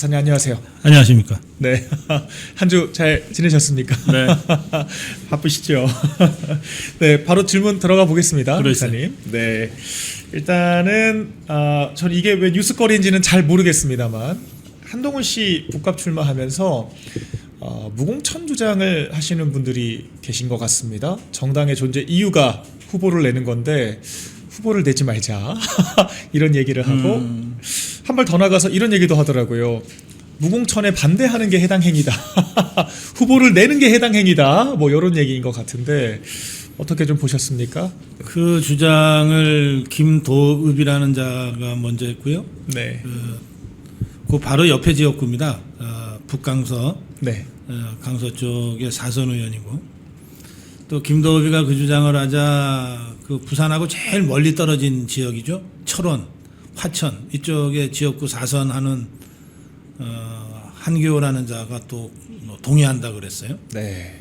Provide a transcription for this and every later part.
박사님 안녕하세요. 안녕하십니까. 네, 한 주 잘 지내셨습니까? 네. 바쁘시죠? 네, 바로 질문 들어가 보겠습니다, 그러세요. 박사님. 네, 일단은 전 이게 왜 뉴스거리인지는 잘 모르겠습니다만 한동훈 씨 복합 출마하면서 무공천 주장을 하시는 분들이 계신 것 같습니다. 정당의 존재 이유가 후보를 내는 건데 후보를 내지 말자 이런 얘기를 하고 한 발 더 나가서 이런 얘기도 하더라고요. 무공천에 반대하는 게 해당 행위다. 후보를 내는 게 해당 행위다. 뭐 이런 얘기인 것 같은데 어떻게 좀 보셨습니까? 그 주장을 김도읍이라는 자가 먼저 했고요. 네. 그 바로 옆에 지역구입니다. 북강서, 네. 강서 쪽의 사선 의원이고, 또 김도읍이가 그 주장을 하자 그 부산하고 제일 멀리 떨어진 지역이죠. 철원, 화천 이쪽에 지역구 사선하는 한교라는 자가 또 동의한다 그랬어요. 네.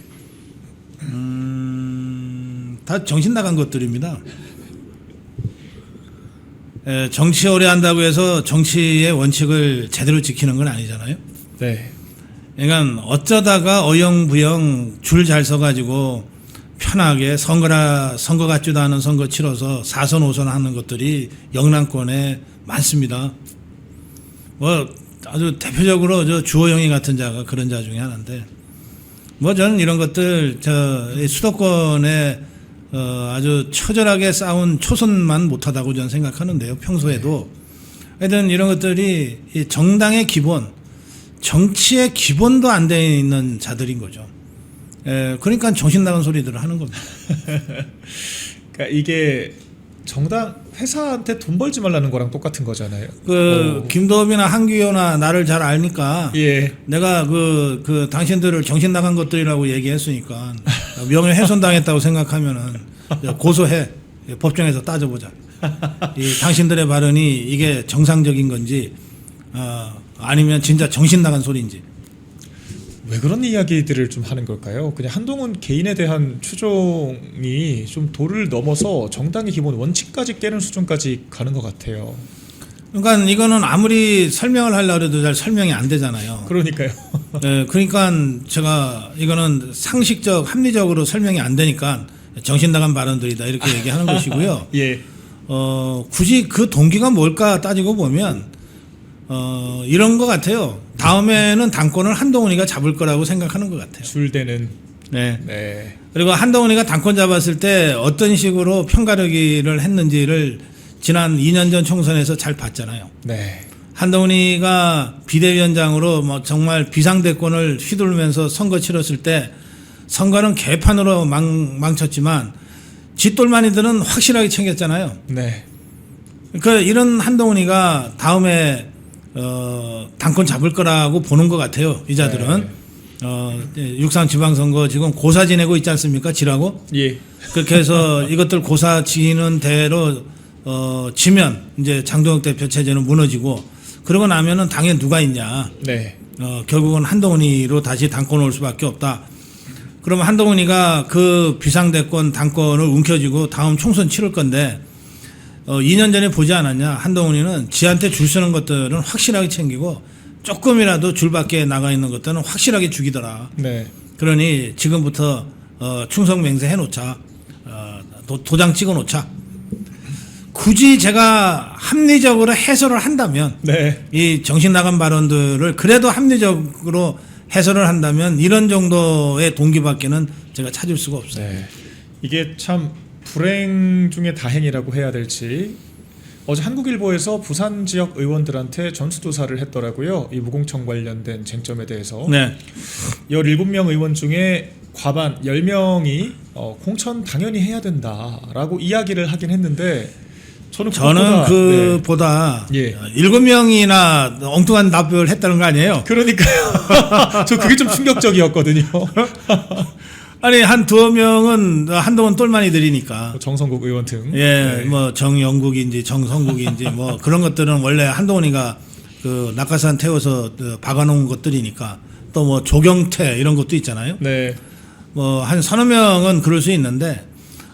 다 정신 나간 것들입니다. 정치 오래 한다고 해서 정치의 원칙을 제대로 지키는 건 아니잖아요. 네. 그러니까 어쩌다가 어영부영 줄 잘 서가지고 편하게 선거 같지도 않은 선거 치러서 4선 5선 하는 것들이 영남권에 많습니다. 뭐 아주 대표적으로 저 주호영이 같은 자가 그런 자 중에 하나인데, 뭐 저는 이런 것들 수도권에 아주 처절하게 싸운 초선만 못하다고 저는 생각하는데요. 평소에도 하여튼 이런 것들이 이 정당의 기본, 정치의 기본도 안 돼 있는 자들인 거죠. 그러니까 정신 나간 소리들을 하는 겁니다. 그러니까 이게 정당 회사한테 돈 벌지 말라는 거랑 똑같은 거잖아요. 김도읍이나 한기호나 나를 잘 아니까 예. 내가 그 당신들을 정신 나간 것들이라고 얘기했으니까 명예훼손 당했다고 생각하면은 고소해. 법정에서 따져보자. 이 당신들의 발언이 이게 정상적인 건지 아니면 진짜 정신 나간 소리인지. 왜 그런 이야기들을 좀 하는 걸까요? 그냥 한동훈 개인에 대한 추종이 좀 도를 넘어서 정당의 기본 원칙까지 깨는 수준까지 가는 것 같아요. 그러니까 이거는 아무리 설명을 하려고 해도 잘 설명이 안 되잖아요. 그러니까요. 그러니까 제가 이거는 상식적, 합리적으로 설명이 안 되니까 정신 나간 발언들이다 이렇게 얘기하는 것이고요. 예. 굳이 그 동기가 뭘까 따지고 보면 이런 것 같아요. 다음에는 당권을 한동훈이가 잡을 거라고 생각하는 것 같아요. 줄대는. 네. 네. 그리고 한동훈이가 당권 잡았을 때 어떤 식으로 편가르기를 했는지를 지난 2년 전 총선에서 잘 봤잖아요. 네. 한동훈이가 비대위원장으로 뭐 정말 비상대권을 휘두르면서 선거 치렀을 때 선거는 개판으로 망쳤지만 쥐똘마니들은 확실하게 챙겼잖아요. 네. 그러니까 이런 한동훈이가 다음에 당권 잡을 거라고 보는 것 같아요. 이 자들은. 네. 6.3 지방선거 지금 고사 지내고 있지 않습니까? 지라고? 예. 그렇게 해서 이것들 고사 지는 대로 지면 이제 장동혁 대표 체제는 무너지고, 그러고 나면은 당에 누가 있냐. 네. 결국은 한동훈이로 다시 당권 올 수밖에 없다. 그러면 한동훈이가 그 비상대권 당권을 움켜쥐고 다음 총선 치를 건데 2년 전에 보지 않았냐. 한동훈이는 지한테 줄 서는 것들은 확실하게 챙기고 조금이라도 줄 밖에 나가 있는 것들은 확실하게 죽이더라. 네. 그러니 지금부터 충성맹세 해놓자. 도장 찍어놓자. 굳이 제가 합리적으로 해설을 한다면, 네. 이 정신 나간 발언들을 그래도 합리적으로 해설을 한다면 이런 정도의 동기밖에는 제가 찾을 수가 없어요. 네. 이게 참 불행 중에 다행이라고 해야 될지, 어제 한국일보에서 부산 지역 의원들한테 전수조사를 했더라고요. 이 무공천 관련된 쟁점에 대해서. 네. 17명 의원 중에 과반 10명이 공천 당연히 해야 된다라고 이야기를 하긴 했는데, 저는 그보다 예. 7명이나 엉뚱한 답변을 했다는 거 아니에요? 그러니까요. 저 그게 좀 충격적이었거든요. 아니, 한 두어 명은 한동훈 똘마니들이니까. 정성국 의원 등. 예, 네. 뭐 정영국인지 정성국인지 뭐 그런 것들은 원래 한동훈이가 그 낙하산 태워서 박아놓은 것들이니까. 또 뭐 조경태 이런 것도 있잖아요. 네. 뭐 한 서너 명은 그럴 수 있는데,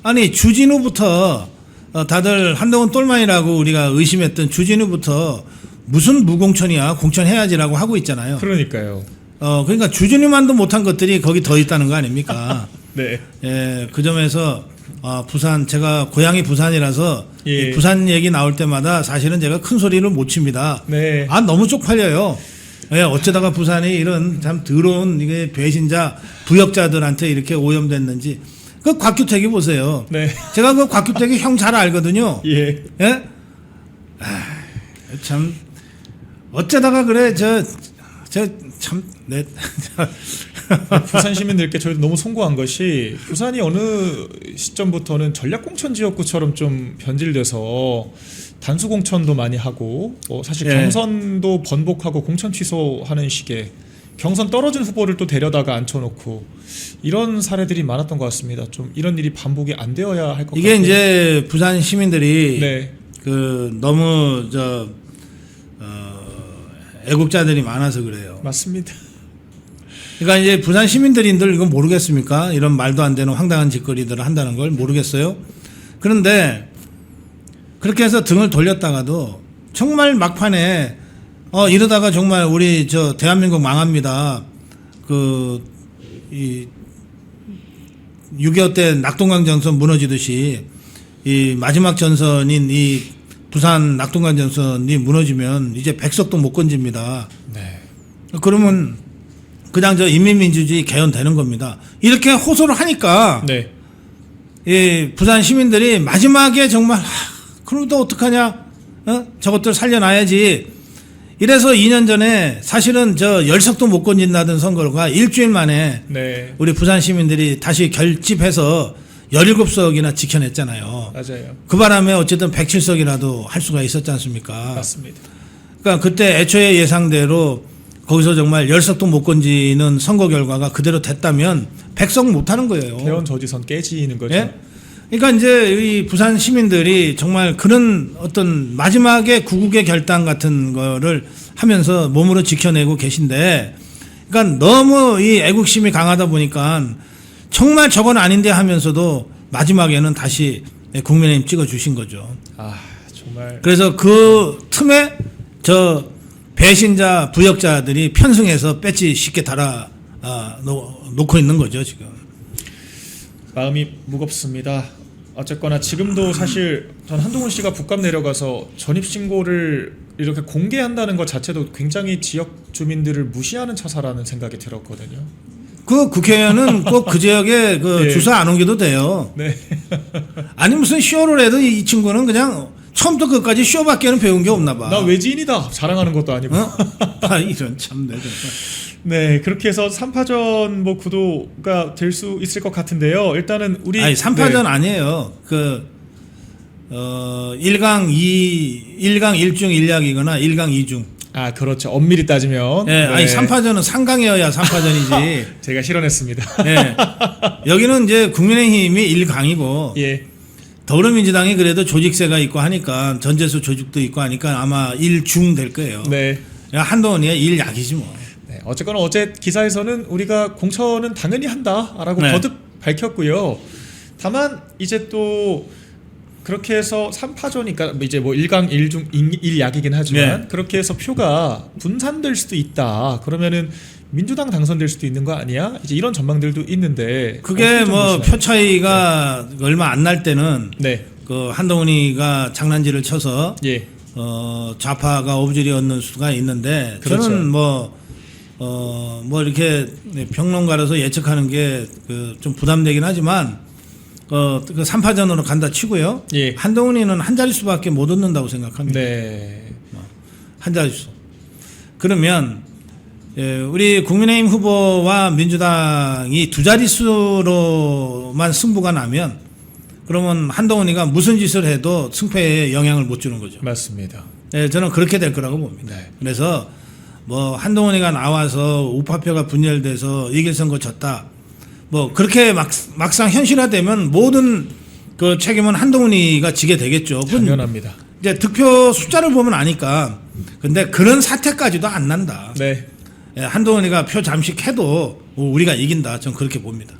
아니 주진우부터 다들 한동훈 똘마니라고 우리가 의심했던 주진우부터 무슨 무공천이야 공천해야지라고 하고 있잖아요. 그러니까요. 그러니까 주진우만도 못한 것들이 거기 더 있다는 거 아닙니까? 네. 예, 그 점에서 부산 제가 고향이 부산이라서 예. 이 부산 얘기 나올 때마다 사실은 제가 큰 소리를 못 칩니다. 네. 너무 쪽팔려요. 예, 어쩌다가 부산이 이런 참 더러운 이게 배신자 부역자들한테 이렇게 오염됐는지. 그 곽규택이 보세요. 네. 제가 그 곽규택이 형 잘 알거든요. 예. 예? 참 어쩌다가 그래 참 네. 부산 시민들께 저희도 너무 송구한 것이 부산이 어느 시점부터는 전략공천 지역구처럼 좀 변질돼서 단수 공천도 많이 하고 사실 예. 경선도 번복하고 공천 취소하는 식의 경선 떨어진 후보를 또 데려다가 앉혀놓고 이런 사례들이 많았던 것 같습니다. 좀 이런 일이 반복이 안 되어야 할 것 같아요. 이게 이제 부산 시민들이 네. 너무 애국자들이 많아서 그래요. 맞습니다. 그러니까 이제 부산 시민들인들 이건 모르겠습니까? 이런 말도 안 되는 황당한 짓거리들을 한다는 걸 모르겠어요. 그런데 그렇게 해서 등을 돌렸다가도 정말 막판에 이러다가 정말 우리 대한민국 망합니다. 이 6.25 때 낙동강 전선 무너지듯이 이 마지막 전선인 이 부산 낙동강 전선이 무너지면 이제 백석도 못 건집니다. 네. 그러면 그냥 인민민주주의 개헌되는 겁니다. 이렇게 호소를 하니까 네. 이 부산 시민들이 마지막에 정말 그럼 또 어떡하냐? 저것들 살려놔야지. 이래서 2년 전에 사실은 열석도 못 건진다던 선거가 일주일 만에 네. 우리 부산 시민들이 다시 결집해서 17석이나 지켜냈잖아요. 맞아요. 그 바람에 어쨌든 107석이라도 할 수가 있었지 않습니까? 맞습니다. 그러니까 그때 애초에 예상대로 거기서 정말 10석도 못 건지는 선거 결과가 그대로 됐다면 100석 못 하는 거예요. 개헌 저지선 깨지는 거죠. 예? 그러니까 이제 이 부산 시민들이 정말 그런 어떤 마지막에 구국의 결단 같은 거를 하면서 몸으로 지켜내고 계신데, 그러니까 너무 이 애국심이 강하다 보니까 정말 저건 아닌데 하면서도 마지막에는 다시 국민의힘 찍어주신 거죠. 정말. 그래서 그 틈에 배신자 부역자들이 편승해서 배지 쉽게 달아 놓고 있는 거죠 지금. 마음이 무겁습니다. 어쨌거나 지금도 사실 전 한동훈 씨가 북감 내려가서 전입신고를 이렇게 공개한다는 것 자체도 굉장히 지역 주민들을 무시하는 처사라는 생각이 들었거든요. 그 국회의원은 꼭 그 지역에 네. 주소 안 옮겨도 돼요. 네. 아니 무슨 쇼를 해도 이 친구는 그냥 처음부터 끝까지 쇼밖에는 배운 게 없나 봐. 나 외지인이다 자랑하는 것도 아니고. 이런 참내 정말. 네, 그렇게 해서 3파전 구도가 될 수 있을 것 같은데요. 일단은 우리 3파전 아니에요. 1강 1중 1약이거나 1강 2중. 그렇죠. 엄밀히 따지면. 네. 아니 3파전은 상강이어야 3파전이지. 제가 실현했습니다. 네. 여기는 이제 국민의힘이 1강이고 예. 더불어민주당이 그래도 조직세가 있고 하니까 전재수 조직도 있고 하니까 아마 1중 될 거예요. 네. 한동훈이가 1약이지 뭐. 네. 어쨌거나 어제 기사에서는 우리가 공천은 당연히 한다라고 네. 거듭 밝혔고요. 다만 이제 또 그렇게 해서 3파전이니까 이제 1강 1중 1약이긴 하지만 네. 그렇게 해서 표가 분산될 수도 있다. 그러면은 민주당 당선될 수도 있는 거 아니야? 이제 이런 전망들도 있는데 그게 표 차이가 얼마 안 날 때는 네. 한동훈이가 장난질을 쳐서 예. 좌파가 오부지리 얻는 수가 있는데 그렇죠. 저는 이렇게 평론가로서 예측하는 게 좀 부담되긴 하지만 그 3파전으로 간다 치고요. 예. 한동훈이는 한 자릿수밖에 못 얻는다고 생각합니다. 네. 한 자릿수. 그러면 우리 국민의힘 후보와 민주당이 두 자릿수로만 승부가 나면 그러면 한동훈이가 무슨 짓을 해도 승패에 영향을 못 주는 거죠. 맞습니다. 저는 그렇게 될 거라고 봅니다. 네. 그래서 한동훈이가 나와서 우파표가 분열돼서 이길 선거 졌다. 그렇게 막상 현실화되면 모든 그 책임은 한동훈이가 지게 되겠죠. 당연합니다. 이제 득표 숫자를 보면 아니까. 근데 그런 사태까지도 안 난다. 네. 한동훈이가 표 잠식해도 우리가 이긴다. 저는 그렇게 봅니다.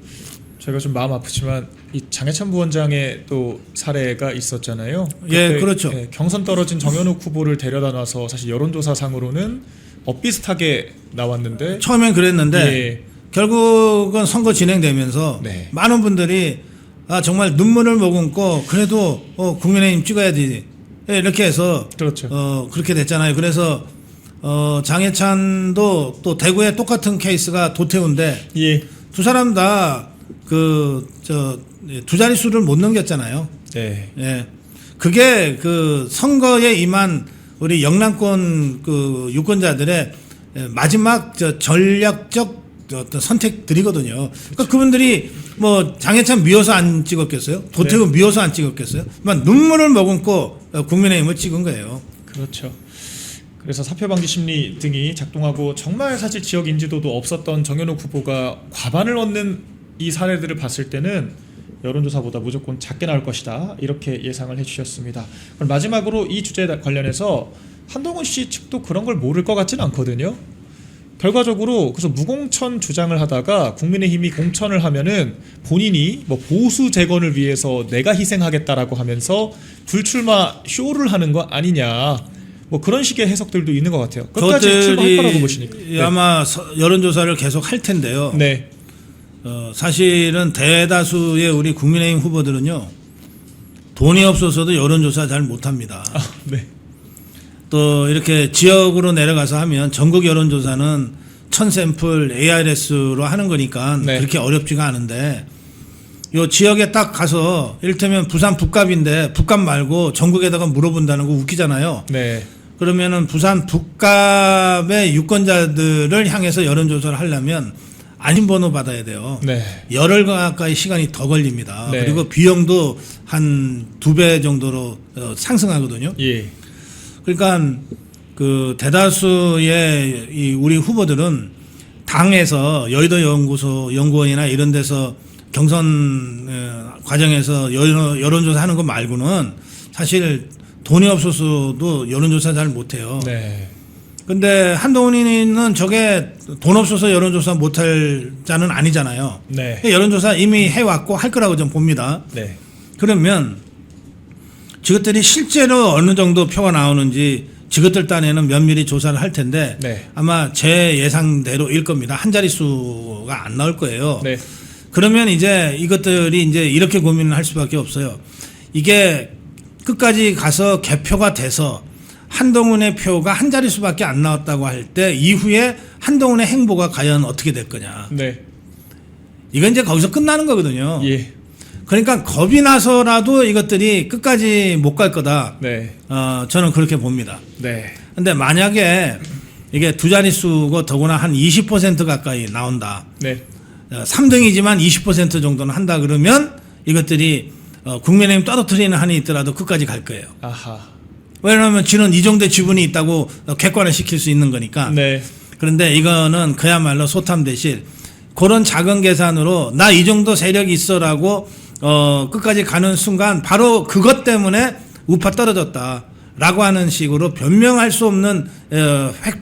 저희가 좀 마음 아프지만 이 장해찬 부원장의 또 사례가 있었잖아요. 예, 그때, 그렇죠. 경선 떨어진 정현욱 후보를 데려다 놔서 사실 여론조사상으로는 엇비슷하게 나왔는데 처음엔 그랬는데 예. 결국은 선거 진행되면서 네. 많은 분들이 정말 눈물을 머금고 그래도 국민의힘 찍어야지 이렇게 해서 그렇죠. 그렇게 됐잖아요. 그래서 장해찬도 또 대구에 똑같은 케이스가 도태우인데 예. 두 사람 다 두 자릿수를 못 넘겼잖아요. 네. 예. 그게 그 선거에 임한 우리 영남권 그 유권자들의 마지막 전략적 어떤 선택들이거든요. 그러니까 그분들이 뭐 장해찬 미워서 안 찍었겠어요? 도태우 네. 미워서 안 찍었겠어요? 눈물을 머금고 국민의힘을 찍은 거예요. 그렇죠. 그래서 사표방지 심리 등이 작동하고 정말 사실 지역 인지도도 없었던 정현욱 후보가 과반을 얻는 이 사례들을 봤을 때는 여론조사보다 무조건 작게 나올 것이다 이렇게 예상을 해주셨습니다. 그럼 마지막으로 이 주제에 관련해서 한동훈 씨 측도 그런 걸 모를 것 같지는 않거든요. 결과적으로 그래서 무공천 주장을 하다가 국민의힘이 공천을 하면은 본인이 뭐 보수 재건을 위해서 내가 희생하겠다라고 하면서 불출마 쇼를 하는 거 아니냐. 뭐 그런 식의 해석들도 있는 것 같아요. 끝까지 출마할 거라고 보시니까. 네. 아마 여론조사를 계속 할 텐데요. 네. 사실은 대다수의 우리 국민의힘 후보들은요 돈이 없어서도 여론조사 잘 못합니다. 네. 또 이렇게 지역으로 내려가서 하면 전국 여론조사는 1000샘플 ARS로 하는 거니까 네. 그렇게 어렵지가 않은데 요 지역에 딱 가서 이를테면 부산 북갑인데 북갑 말고 전국에다가 물어본다는 거 웃기잖아요. 네. 그러면은 부산 북갑의 유권자들을 향해서 여론조사를 하려면 안심번호 받아야 돼요. 네. 열흘 가까이 시간이 더 걸립니다. 네. 그리고 비용도 한 2배 정도로 상승하거든요. 예. 그러니까 그 대다수의 이 우리 후보들은 당에서 여의도 연구원이나 이런 데서 경선 과정에서 여론조사 하는 거 말고는 사실 돈이 없어서도 여론조사 잘 못해요. 네. 근데 한동훈이는 저게 돈 없어서 여론조사 못할 자는 아니잖아요. 네. 여론조사 이미 해왔고 할 거라고 좀 봅니다. 네. 그러면 저것들이 실제로 어느 정도 표가 나오는지 저것들 딴에는 면밀히 조사를 할 텐데 네. 아마 제 예상대로일 겁니다. 한 자릿수가 안 나올 거예요. 네. 그러면 이제 이것들이 이제 이렇게 고민을 할 수밖에 없어요. 이게 끝까지 가서 개표가 돼서 한동훈의 표가 한 자릿수밖에 안 나왔다고 할 때 이후에 한동훈의 행보가 과연 어떻게 될 거냐. 네. 이건 이제 거기서 끝나는 거거든요. 예. 그러니까 겁이 나서라도 이것들이 끝까지 못 갈 거다. 네. 저는 그렇게 봅니다. 네. 근데 만약에 이게 두 자릿수고 더구나 한 20% 가까이 나온다. 네. 3등이지만 20% 정도는 한다 그러면 이것들이 국민의힘 떨어뜨리는 한이 있더라도 끝까지 갈 거예요. 아하. 왜냐하면 지는 이 정도의 지분이 있다고 객관을 시킬 수 있는 거니까. 네. 그런데 이거는 그야말로 소탐 대실 그런 작은 계산으로 나 이 정도 세력이 있어라고 끝까지 가는 순간 바로 그것 때문에 우파 떨어졌다라고 하는 식으로 변명할 수 없는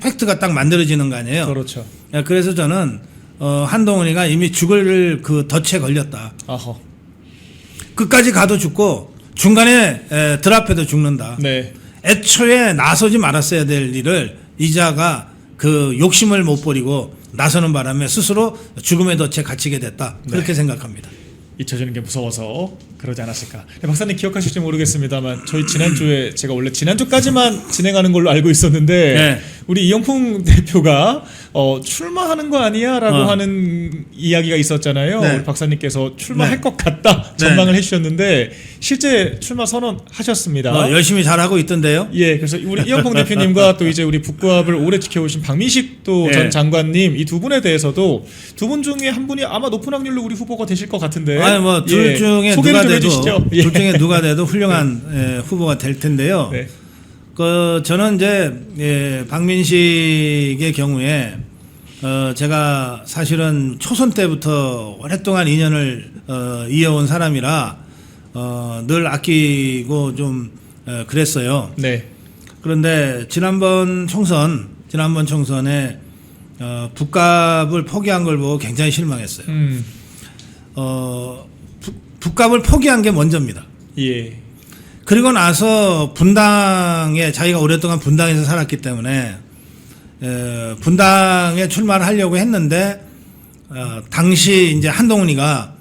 팩트가 딱 만들어지는 거 아니에요. 그렇죠. 그래서 저는 한동훈이가 이미 죽을 그 덫에 걸렸다. 아허. 끝까지 가도 죽고 중간에 드랍해도 죽는다. 네. 애초에 나서지 말았어야 될 일을 이자가 그 욕심을 못 버리고 나서는 바람에 스스로 죽음의 덫에 갇히게 됐다. 그렇게 네. 생각합니다. 잊혀지는 게 무서워서 그러지 않았을까. 박사님 기억하실지 모르겠습니다만 저희 지난주에 제가 원래 지난주까지만 진행하는 걸로 알고 있었는데 네. 우리 이영풍 대표가 출마하는 거 아니야? 라고 하는 이야기가 있었잖아요. 네. 우리 박사님께서 출마할 네. 것 같다 전망을 해주셨는데 실제 출마 선언하셨습니다. 열심히 잘하고 있던데요. 예, 그래서 우리 이영풍 대표님과 또 이제 우리 북구합을 오래 지켜오신 박민식 또 전 예. 장관님 이 두 분에 대해서도 두 분 중에 한 분이 아마 높은 확률로 우리 후보가 되실 것 같은데. 아니 뭐 둘 예, 중에 소개를 누가 좀 돼도 해주시죠. 예. 둘 중에 누가 돼도 훌륭한 후보가 될 텐데요. 네. 저는 이제 박민식의 경우에 제가 사실은 초선 때부터 오랫동안 인연을 이어온 사람이라 늘 아끼고 좀 그랬어요. 네. 그런데 지난번 총선에 북값을 포기한 걸 보고 굉장히 실망했어요. 북갑을 포기한 게 먼저입니다. 예. 그리고 나서 분당에 자기가 오랫동안 분당에서 살았기 때문에 분당에 출마를 하려고 했는데 당시 이제 한동훈이가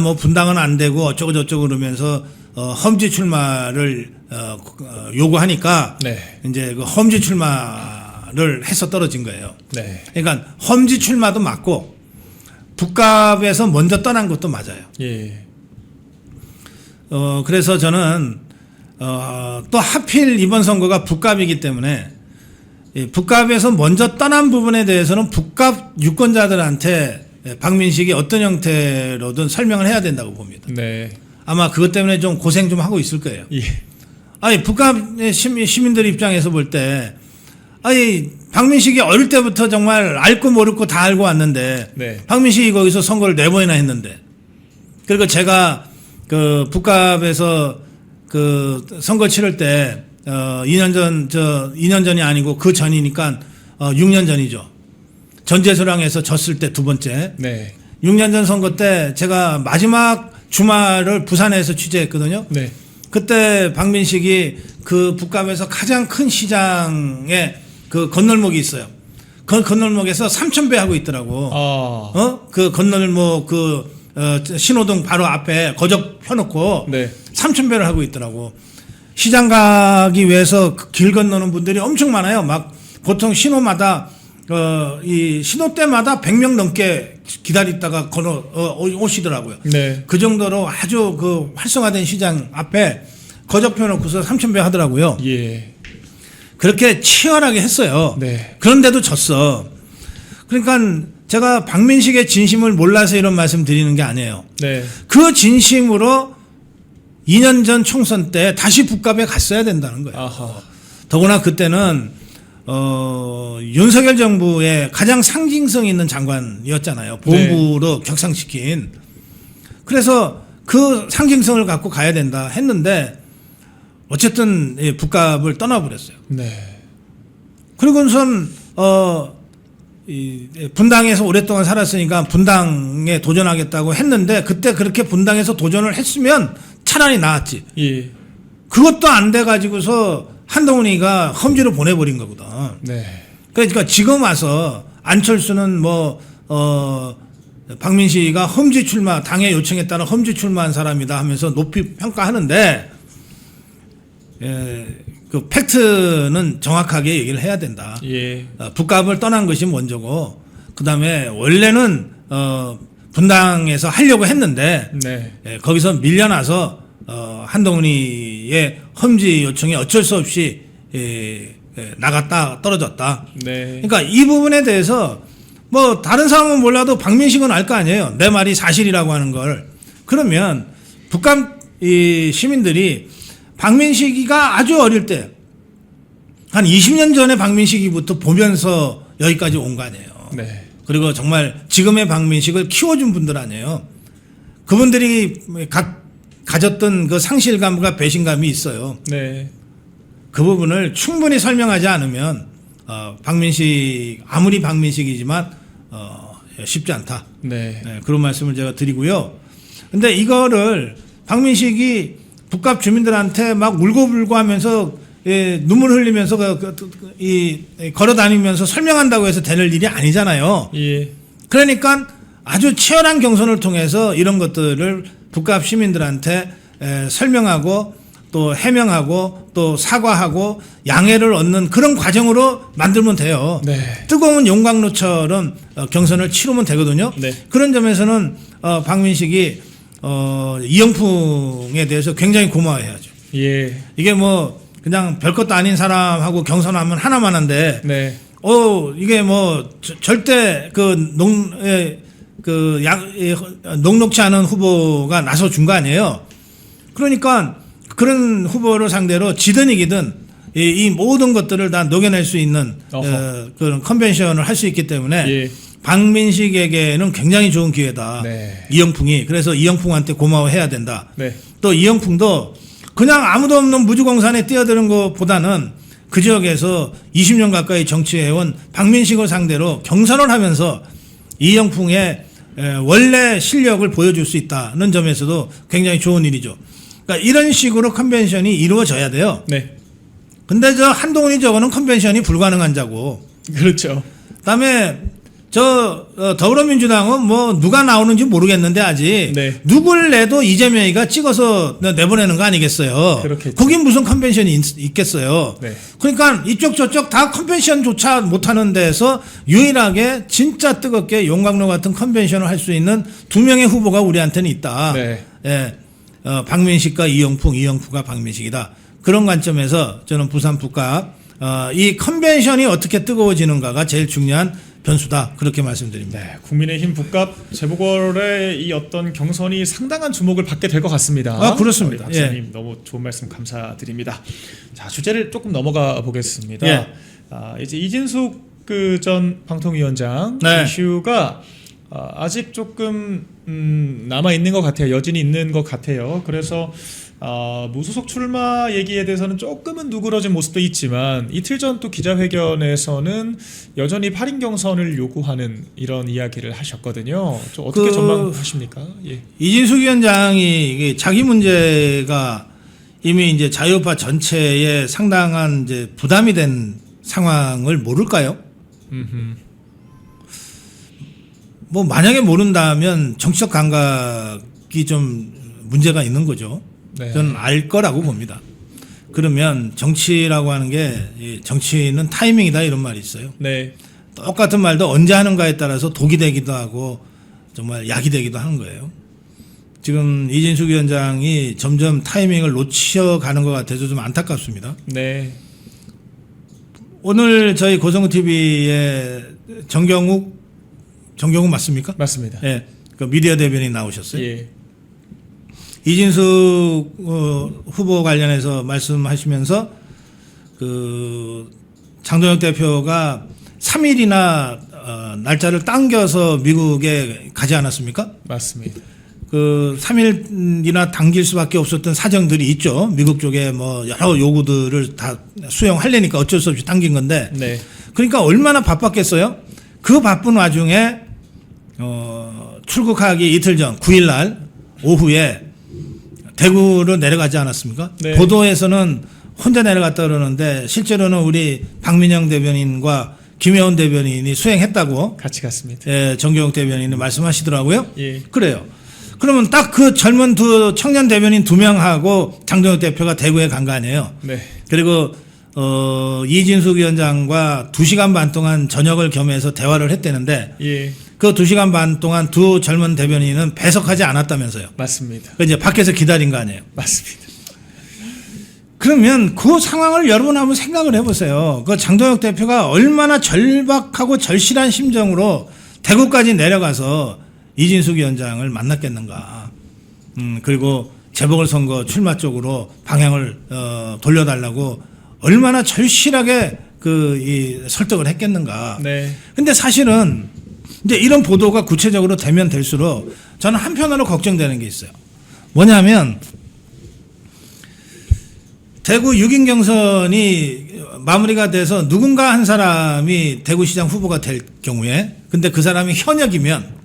뭐 분당은 안 되고 어쩌고 저쩌고 그러면서 험지 출마를 요구하니까 네. 이제 그 험지 출마를 해서 떨어진 거예요. 네. 그러니까 험지 출마도 맞고 북갑에서 먼저 떠난 것도 맞아요. 예. 그래서 저는 또 하필 이번 선거가 북갑이기 때문에 북갑에서 먼저 떠난 부분에 대해서는 북갑 유권자들한테 박민식이 어떤 형태로든 설명을 해야 된다고 봅니다. 네. 아마 그것 때문에 좀 고생 좀 하고 있을 거예요. 예. 아니 북갑 시민들 입장에서 볼 때 아니 박민식이 어릴 때부터 정말 알고 모르고 다 알고 왔는데 네. 박민식이 거기서 선거를 4번이나 했는데 그리고 제가 그 북갑에서 그 선거 치를 때 2년 전이 아니고 그 전이니까 6년 전이죠. 전재수랑에서 졌을 때 2번째. 네. 6년 전 선거 때 제가 마지막 주말을 부산에서 취재했거든요. 네. 그때 박민식이 그 북갑에서 가장 큰 시장에 그 건널목이 있어요. 그 건널목에서 3,000배 하고 있더라고. 그 건널목 신호등 바로 앞에 거적 펴놓고 네. 3,000배를 하고 있더라고. 시장 가기 위해서 그 길 건너는 분들이 엄청 많아요. 막 보통 신호마다 이 신호 때마다 100명 넘게 기다리다가 오시더라고요. 네. 그 정도로 아주 그 활성화된 시장 앞에 거적 펴놓고서 3,000배 하더라고요. 예. 그렇게 치열하게 했어요. 네. 그런데도 졌어. 그러니까 제가 박민식의 진심을 몰라서 이런 말씀 드리는 게 아니에요. 네. 그 진심으로 2년 전 총선 때 다시 북갑에 갔어야 된다는 거예요. 아하. 더구나 그때는 윤석열 정부의 가장 상징성 있는 장관이었잖아요. 보훈부로 격상시킨. 그래서 그 상징성을 갖고 가야 된다 했는데 어쨌든 북갑을 떠나버렸어요. 네. 그리고선 분당에서 오랫동안 살았으니까 분당에 도전하겠다고 했는데 그때 그렇게 분당에서 도전을 했으면 차라리 나았지. 예. 그것도 안 돼 가지고서 한동훈이가 험지로 보내버린 거거든. 네. 그러니까 지금 와서 안철수는 박민식이가 험지 출마 당의 요청에 따라 험지 출마한 사람이다 하면서 높이 평가하는데 그 팩트는 정확하게 얘기를 해야 된다. 예. 북갑을 떠난 것이 먼저고 그다음에 원래는 분당에서 하려고 했는데 네. 거기서 밀려나서 한동훈이의 험지 요청에 어쩔 수 없이 나갔다 떨어졌다. 네. 그러니까 이 부분에 대해서 뭐 다른 사람은 몰라도 박민식은 알 거 아니에요. 내 말이 사실이라고 하는 걸. 그러면 북한 시민들이 박민식이가 아주 어릴 때 한 20년 전에 박민식이부터 보면서 여기까지 온 거 아니에요. 네. 그리고 정말 지금의 박민식을 키워준 분들 아니에요. 그분들이 가졌던 그 상실감과 배신감이 있어요. 네. 그 부분을 충분히 설명하지 않으면 박민식 아무리 박민식이지만 쉽지 않다. 네. 네, 그런 말씀을 제가 드리고요. 근데 이거를 박민식이 북갑 주민들한테 막 울고불고 하면서 눈물 흘리면서 걸어 다니면서 설명한다고 해서 되는 일이 아니잖아요. 예. 그러니까 아주 치열한 경선을 통해서 이런 것들을 북갑 시민들한테 설명하고 또 해명하고 또 사과하고 양해를 얻는 그런 과정으로 만들면 돼요. 네. 뜨거운 용광로처럼 경선을 치르면 되거든요. 네. 그런 점에서는 박민식이 이영풍에 대해서 굉장히 고마워해야죠. 예. 이게 뭐 그냥 별것도 아닌 사람하고 경선하면 하나만 한데 네. 이게 뭐 절대 녹록치 않은 후보가 나서 준 거 아니에요. 그러니까 그런 후보를 상대로 지든 이기든 이 모든 것들을 다 녹여낼 수 있는 그런 컨벤션을 할 수 있기 때문에 예. 박민식에게는 굉장히 좋은 기회다. 네. 이영풍이. 그래서 이영풍한테 고마워해야 된다. 네. 또 이영풍도 그냥 아무도 없는 무주공산에 뛰어드는 것보다는 그 지역에서 20년 가까이 정치해온 박민식을 상대로 경선을 하면서 이영풍의 원래 실력을 보여줄 수 있다는 점에서도 굉장히 좋은 일이죠. 그러니까 이런 식으로 컨벤션이 이루어져야 돼요. 네. 근데 저 한동훈이 저거는 컨벤션이 불가능한 자고. 그렇죠. 그다음에 더불어민주당은 뭐 누가 나오는지 모르겠는데 아직 네. 누굴 내도 이재명이가 찍어서 내보내는 거 아니겠어요. 그렇겠죠. 거긴 무슨 컨벤션이 있겠어요. 네. 그러니까 이쪽 저쪽 다 컨벤션조차 못하는 데서 유일하게 진짜 뜨겁게 용광로 같은 컨벤션을 할 수 있는 두 명의 후보가 우리한테는 있다. 네. 예, 박민식과 이영프가 박민식이다. 그런 관점에서 저는 부산 북각 이 컨벤션이 어떻게 뜨거워지는가가 제일 중요한 변수다. 그렇게 말씀드립니다. 네, 국민의힘 북갑 재보궐의 이 어떤 경선이 상당한 주목을 받게 될 것 같습니다. 그렇습니다. 박사님 너무 좋은 말씀 감사드립니다. 자, 주제를 조금 넘어가 보겠습니다. 예. 이제 이진숙 그 전 방통위원장 네. 이슈가 아직 조금 남아 있는 것 같아요. 여진이 있는 것 같아요. 그래서 무소속 출마 얘기에 대해서는 조금은 누그러진 모습도 있지만 이틀 전 또 기자회견에서는 여전히 8인 경선을 요구하는 이런 이야기를 하셨거든요. 좀 어떻게 전망하십니까? 예. 이진숙 위원장이 이게 자기 문제가 이미 이제 자유파 전체에 상당한 이제 부담이 된 상황을 모를까요? 뭐 만약에 모른다면 정치적 감각이 좀 문제가 있는 거죠. 네. 저는 알 거라고 봅니다. 그러면 정치라고 하는 게 정치는 타이밍이다 이런 말이 있어요. 네. 똑같은 말도 언제 하는가에 따라서 독이 되기도 하고 정말 약이 되기도 하는 거예요. 지금 이진숙 위원장이 점점 타이밍을 놓쳐가는 것 같아서 좀 안타깝습니다. 네. 오늘 저희 고성구 TV에 정경욱 맞습니까? 맞습니다. 예, 그 미디어 대변인 나오셨어요. 예. 이진숙 후보 관련해서 말씀하시면서 그 장동혁 대표가 3일이나 날짜를 당겨서 미국에 가지 않았습니까? 맞습니다. 그 3일이나 당길 수밖에 없었던 사정들이 있죠. 미국 쪽에 뭐 여러 요구들을 다 수용하려니까 어쩔 수 없이 당긴 건데. 네. 그러니까 얼마나 바빴겠어요? 그 바쁜 와중에 출국하기 이틀 전 9일 날 오후에 대구로 내려가지 않았습니까? 네. 보도에서는 혼자 내려갔다 그러는데 실제로는 우리 박민영 대변인과 김혜원 대변인이 수행했다고 같이 갔습니다. 정경욱 대변인이 말씀하시더라고요. 예. 그래요. 그러면 딱 그 젊은 두 청년 대변인 2명하고 장동혁 대표가 대구에 간 거 아니에요. 네. 그리고 이진숙 위원장과 2시간 반 동안 저녁을 겸해서 대화를 했다는데 예. 그 2시간 반 동안 두 젊은 대변인은 배석하지 않았다면서요. 맞습니다. 그 이제 밖에서 기다린 거 아니에요. 맞습니다. 그러면 그 상황을 여러분 한번 생각을 해보세요. 그 장동혁 대표가 얼마나 절박하고 절실한 심정으로 대구까지 내려가서 이진숙 위원장을 만났겠는가. 그리고 재보궐선거 출마 쪽으로 방향을 돌려달라고 얼마나 절실하게 설득을 했겠는가. 네. 근데 사실은 이제 이런 보도가 구체적으로 되면 될수록 저는 한편으로 걱정되는 게 있어요. 뭐냐면 대구 6인 경선이 마무리가 돼서 누군가 한 사람이 대구시장 후보가 될 경우에 근데 그 사람이 현역이면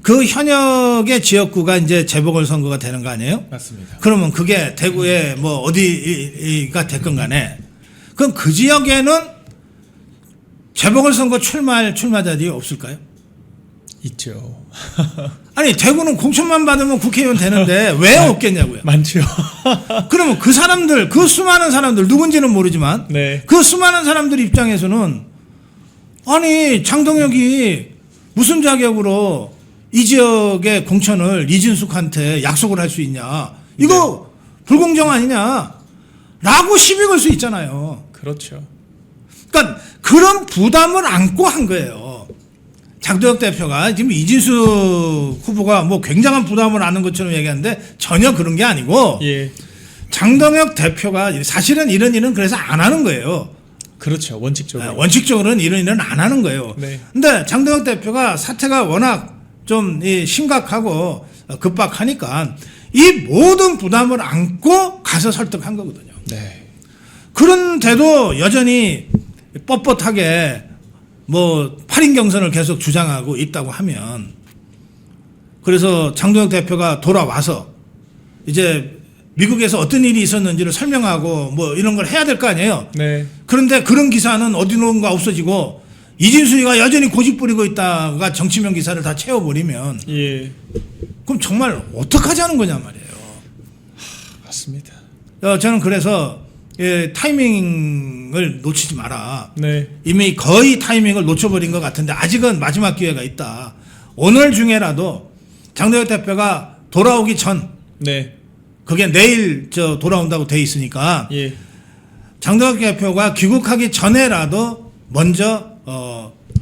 그 현역의 지역구가 이제 재보궐선거가 되는 거 아니에요? 맞습니다. 그러면 그게 대구에 뭐 어디가 됐건 간에 그럼 그 지역에는 재보궐선거 출마할 출마자들이 없을까요? 있죠. 아니 대구는 공천만 받으면 국회의원 되는데 왜 없겠냐고요. 많죠. 그러면 그 사람들 그 수많은 사람들 누군지는 모르지만 네. 그 수많은 사람들 입장에서는 아니 장동혁이 무슨 자격으로 이 지역의 공천을 이진숙한테 약속을 할 수 있냐. 이거 불공정 아니냐. 라고 시비 걸 수 있잖아요. 그렇죠. 그러니까 그런 부담을 안고 한 거예요. 장동혁 대표가 지금 이진숙 후보가 뭐 굉장한 부담을 안는 것처럼 얘기하는데 전혀 그런 게 아니고 예. 장동혁 대표가 사실은 이런 일은 그래서 안 하는 거예요. 그렇죠. 원칙적으로. 원칙적으로는 이런 일은 안 하는 거예요. 네. 근데 장동혁 대표가 사태가 워낙 좀 심각하고 급박하니까 이 모든 부담을 안고 가서 설득한 거거든요. 네. 그런데도 여전히 뻣뻣하게 뭐 8인 경선을 계속 주장하고 있다고 하면 그래서 장동혁 대표가 돌아와서 이제 미국에서 어떤 일이 있었는지를 설명하고 뭐 이런 걸 해야 될 거 아니에요. 네. 그런데 그런 기사는 어디론가 없어지고 이진숙이가 여전히 고집 부리고 있다가 정치면 기사를 다 채워버리면 예. 그럼 정말 어떡하자는 거냐 말이에요. 맞습니다. 저는 그래서 타이밍을 놓치지 마라. 네. 이미 거의 타이밍을 놓쳐버린 것 같은데 아직은 마지막 기회가 있다. 오늘 중에라도 장동혁 대표가 돌아오기 전, 네. 그게 내일 돌아온다고 돼 있으니까 예. 장동혁 대표가 귀국하기 전에라도 먼저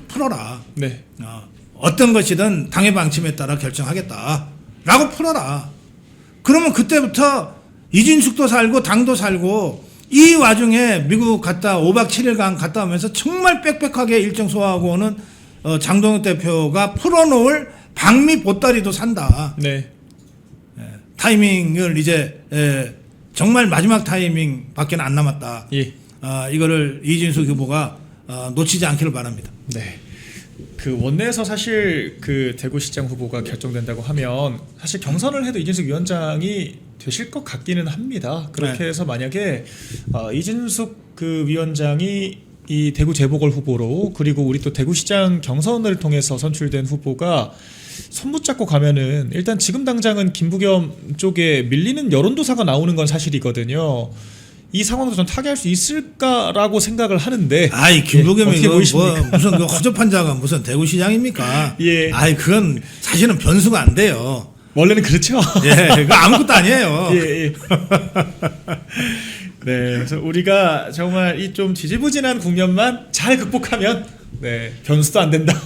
풀어라. 네. 어떤 것이든 당의 방침에 따라 결정하겠다라고 풀어라. 그러면 그때부터 이진숙도 살고 당도 살고 이 와중에 미국 갔다 5박 7일간 갔다 오면서 정말 빽빽하게 일정 소화하고 오는 장동혁 대표가 풀어놓을 방미 보따리도 산다. 네. 타이밍을 이제 정말 마지막 타이밍밖에 안 남았다. 예. 이거를 이진숙 후보가 놓치지 않기를 바랍니다. 네. 그 원내에서 사실 그 대구시장 후보가 결정된다고 하면 사실 경선을 해도 이진숙 위원장이 되실 것 같기는 합니다. 그렇게 네. 해서 만약에 이진숙 그 위원장이 이 대구 재보궐 후보로 그리고 우리 또 대구시장 경선을 통해서 선출된 후보가 손붙잡고 가면은 일단 지금 당장은 김부겸 쪽에 밀리는 여론조사가 나오는 건 사실이거든요. 이 상황도 좀 타개할 수 있을까라고 생각을 하는데. 아이 김부겸이 어떻게 보이십니까? 무슨 그 허접한 자가 무슨 대구시장입니까? 예. 아이 그건 사실은 변수가 안 돼요. 원래는 그렇죠. 예, 그거 아무것도 아니에요. 예, 예. 네, 그래서 우리가 정말 이 좀 지지부진한 국면만 잘 극복하면 네 변수도 안 된다.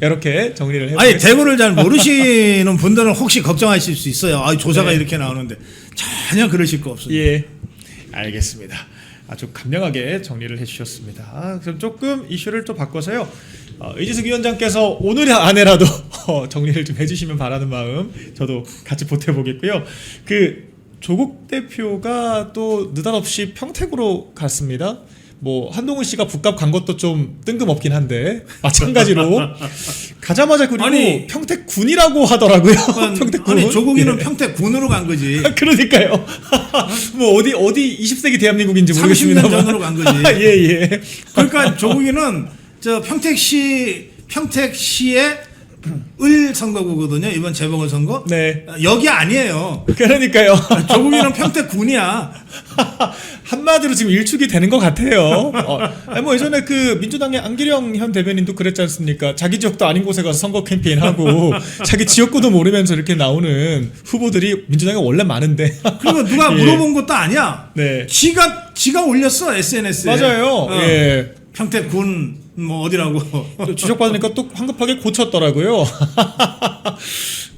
이렇게 정리를 해보겠습니다. 아니 대구를 잘 모르시는 분들은 혹시 걱정하실 수 있어요. 아 조사가 네. 이렇게 나오는데 전혀 그러실 거 없습니다. 예, 알겠습니다. 아주 간명하게 정리를 해주셨습니다. 그럼 조금 이슈를 또 바꿔서요. 이진숙 위원장께서 오늘 안에라도 정리를 좀 해주시면 바라는 마음 저도 같이 보태보겠고요. 그 조국 대표가 또 느닷없이 평택으로 갔습니다. 뭐 한동훈 씨가 북값 간 것도 좀 뜬금없긴 한데 마찬가지로 가자마자 그리고 아니, 평택군이라고 하더라고요. 평택군. 아니 조국이는 예. 평택군으로 간 거지. 그러니까요. 뭐 어디 20세기 대한민국인지 30년 모르겠습니다만. 전으로 간 거지. 예. 그러니까 조국이는 저 평택시의 을 선거구거든요. 이번 재보궐 선거. 네. 여기 아니에요. 그러니까요. 조국이는 평택군이야. 한마디로 지금 일축이 되는 것 같아요. 아니 뭐 예전에 그 민주당의 안기령 현 대변인도 그랬지 않습니까? 자기 지역도 아닌 곳에 가서 선거 캠페인하고 자기 지역구도 모르면서 이렇게 나오는 후보들이 민주당에 원래 많은데. 그리고 누가 예. 물어본 것도 아니야. 네. 지가 올렸어 SNS에. 맞아요. 예. 평택군 뭐 어디라고. 또 지적받으니까 또 황급하게 고쳤더라고요.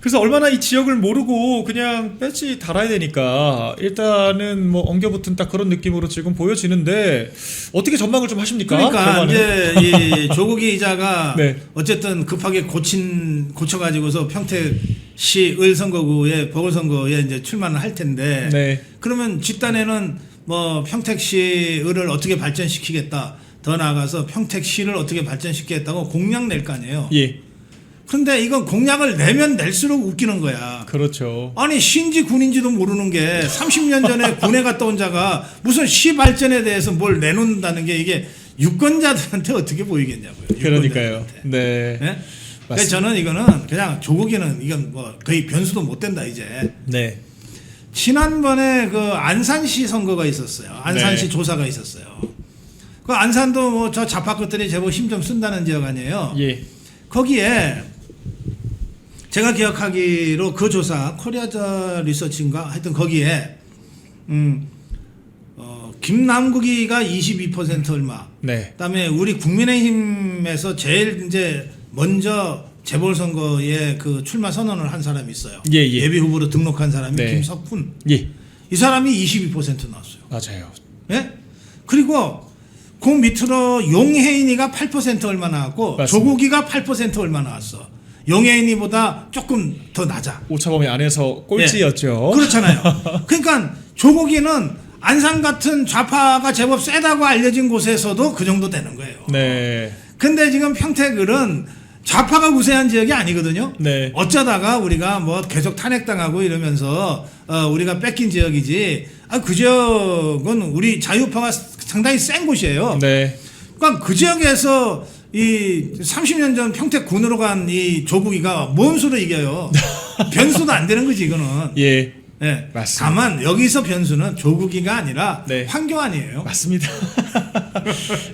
그래서 얼마나 이 지역을 모르고 그냥 배지 달아야 되니까 일단은 뭐 엉겨붙은 딱 그런 느낌으로 지금 보여지는데 어떻게 전망을 좀 하십니까? 그러니까 결과는? 이제 이 조국이 이자가 네. 어쨌든 급하게 고쳐가지고서 평택시 을 선거구에 보궐선거에 이제 출마를 할 텐데. 네. 그러면 집단에는 뭐 평택시 을을 어떻게 발전시키겠다. 더 나아가서 평택시를 어떻게 발전시키겠다고 공약 낼 거 아니에요. 예. 근데 이건 공약을 내면 낼수록 웃기는 거야. 그렇죠. 아니 신지 군인지도 모르는 게 30년 전에 군에 갔다 온 자가 무슨 시 발전에 대해서 뭘 내놓는다는 게 이게 유권자들한테 어떻게 보이겠냐고요. 그러니까요. 유권자들한테. 네. 네? 그래서 맞습니다. 저는 이거는 그냥 조국이는 이건 뭐 거의 변수도 못 된다 이제. 네. 지난번에 그 안산시 선거가 있었어요. 안산시 네. 조사가 있었어요. 그 안산도 뭐 저 좌파 것들이 제법 힘 좀 쓴다는 지역 아니에요. 예. 거기에 제가 기억하기로 그 조사 코리아자 리서치인가 하여튼 거기에 김남국이가 22% 얼마. 네. 그다음에 우리 국민의힘에서 제일 이제 먼저 재보궐선거에 그 출마 선언을 한 사람이 있어요. 예. 예비 후보로 등록한 사람이 네. 김석훈. 예. 이 사람이 22% 나왔어요. 맞아요. 예? 그리고 그 밑으로 용혜인이가 8% 얼마 나왔고 맞습니다. 조국이가 8% 얼마 나왔어. 용혜인이보다 조금 더 낮아. 오차범위 안에서 꼴찌였죠. 예. 그렇잖아요. 그러니까 조국이는 안산 같은 좌파가 제법 세다고 알려진 곳에서도 그 정도 되는 거예요. 네. 근데 지금 평택을은 좌파가 우세한 지역이 아니거든요. 네. 어쩌다가 우리가 뭐 계속 탄핵당하고 이러면서 우리가 뺏긴 지역이지. 그 지역은 우리 자유파가 상당히 센 곳이에요. 네. 그러니까 그 지역에서 이 30년 전 평택군으로 간 이 조국이가 뭔 수로 이겨요. 변수도 안 되는 거지 이거는. 예. 네. 맞습니다. 다만 여기서 변수는 조국이가 아니라 네. 황교안이에요. 맞습니다.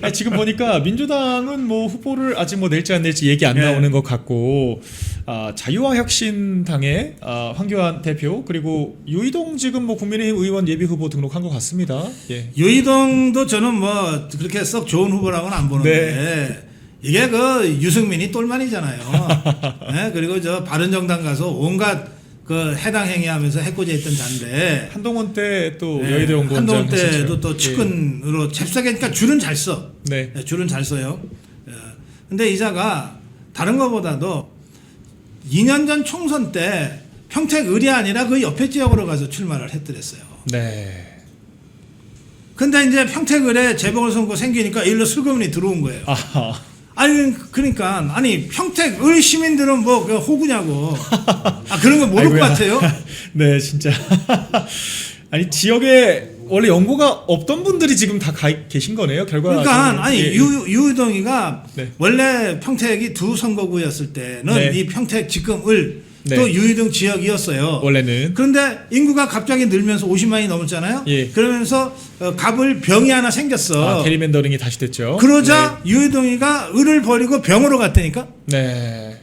아니, 지금 보니까 민주당은 뭐 후보를 아직 뭐 낼지 안 낼지 얘기 안 네. 나오는 것 같고, 자유와 혁신당의 황교안 대표 그리고 유이동 지금 뭐 국민의힘 의원 예비 후보 등록한 것 같습니다. 예. 유이동도 저는 뭐 그렇게 썩 좋은 후보라고는 안 보는데 이게 그 유승민이 똘만이잖아요. 네? 그리고 저 바른정당 가서 온갖 그 해당 행위하면서 해코지했던 자인데 한동훈 때 또 네, 여의도 연구원장 한동훈 때도 했었죠. 또 측근으로 잽싸게 그러니까 줄은 잘 써. 네. 네, 줄은 잘 써요. 근데 이자가 다른 것보다도 2년 전 총선 때 평택을이 아니라 그 옆에 지역으로 가서 출마를 했더랬어요. 네. 근데 이제 평택을에 재보궐선거 생기니까 일로 슬그머니 들어온 거예요. 아하. 아니 그러니까 아니 평택을 시민들은 뭐 그 호구냐고. 그런 거 모를 것 같아요. 네, 진짜. 아니 지역에 원래 연고가 없던 분들이 지금 다 계신 거네요. 결과적으로. 그러니까 아니 예. 유의동이가 네. 원래 평택이 두 선거구였을 때는 네. 이 평택 지금을 네. 또 유의동 지역이었어요. 원래는. 그런데 인구가 갑자기 늘면서 50만이 넘었잖아요. 예. 그러면서 갑을 병이 하나 생겼어. 게리맨더링이 다시 됐죠. 그러자 유의동이가 을을 버리고 병으로 갔다니까. 네.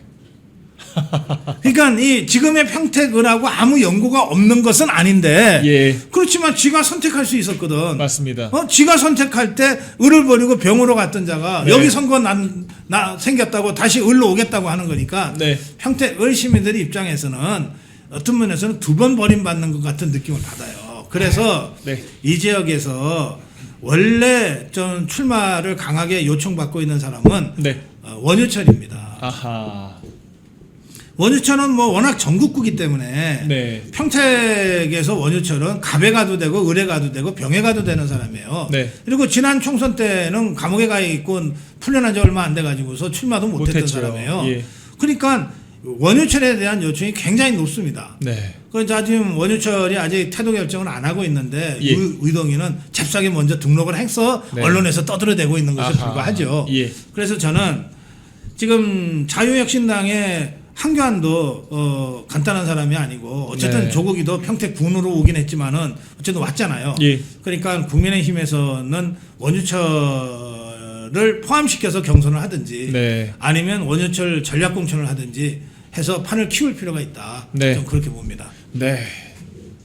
그러니까 이 지금의 평택을하고 아무 연고가 없는 것은 아닌데 예. 그렇지만 지가 선택할 수 있었거든. 맞습니다. 지가 선택할 때 을을 버리고 병으로 갔던 자가 네. 여기 선거 나 생겼다고 다시 을로 오겠다고 하는 거니까 네. 평택 을 시민들 입장에서는 어떤 면에서는 두 번 버림받는 것 같은 느낌을 받아요. 그래서 네. 이 지역에서 원래 좀 출마를 강하게 요청받고 있는 사람은 네. 원유철입니다. 아하. 원유철은 뭐 워낙 전국구기 때문에 네. 평택에서 원유철은 갑에 가도 되고 을에 가도 되고 병에 가도 되는 사람이에요. 네. 그리고 지난 총선 때는 감옥에 가 있고 풀려난 지 얼마 안 돼 가지고서 출마도 못했던 못했죠. 사람이에요. 예. 그러니까 원유철에 대한 요청이 굉장히 높습니다. 네. 그래서 지금 원유철이 아직 태도 결정을 안 하고 있는데 예. 의동이는 잽싸게 먼저 등록을 해서 네. 언론에서 떠들어대고 있는 것에 아하. 불과하죠. 예. 그래서 저는 지금 자유혁신당의 한교안도 간단한 사람이 아니고 어쨌든 네. 조국이도 평택군으로 오긴 했지만은 어쨌든 왔잖아요. 예. 그러니까 국민의힘에서는 원유철을 포함시켜서 경선을 하든지 네. 아니면 원유철 전략공천을 하든지 해서 판을 키울 필요가 있다. 네. 좀 그렇게 봅니다. 네.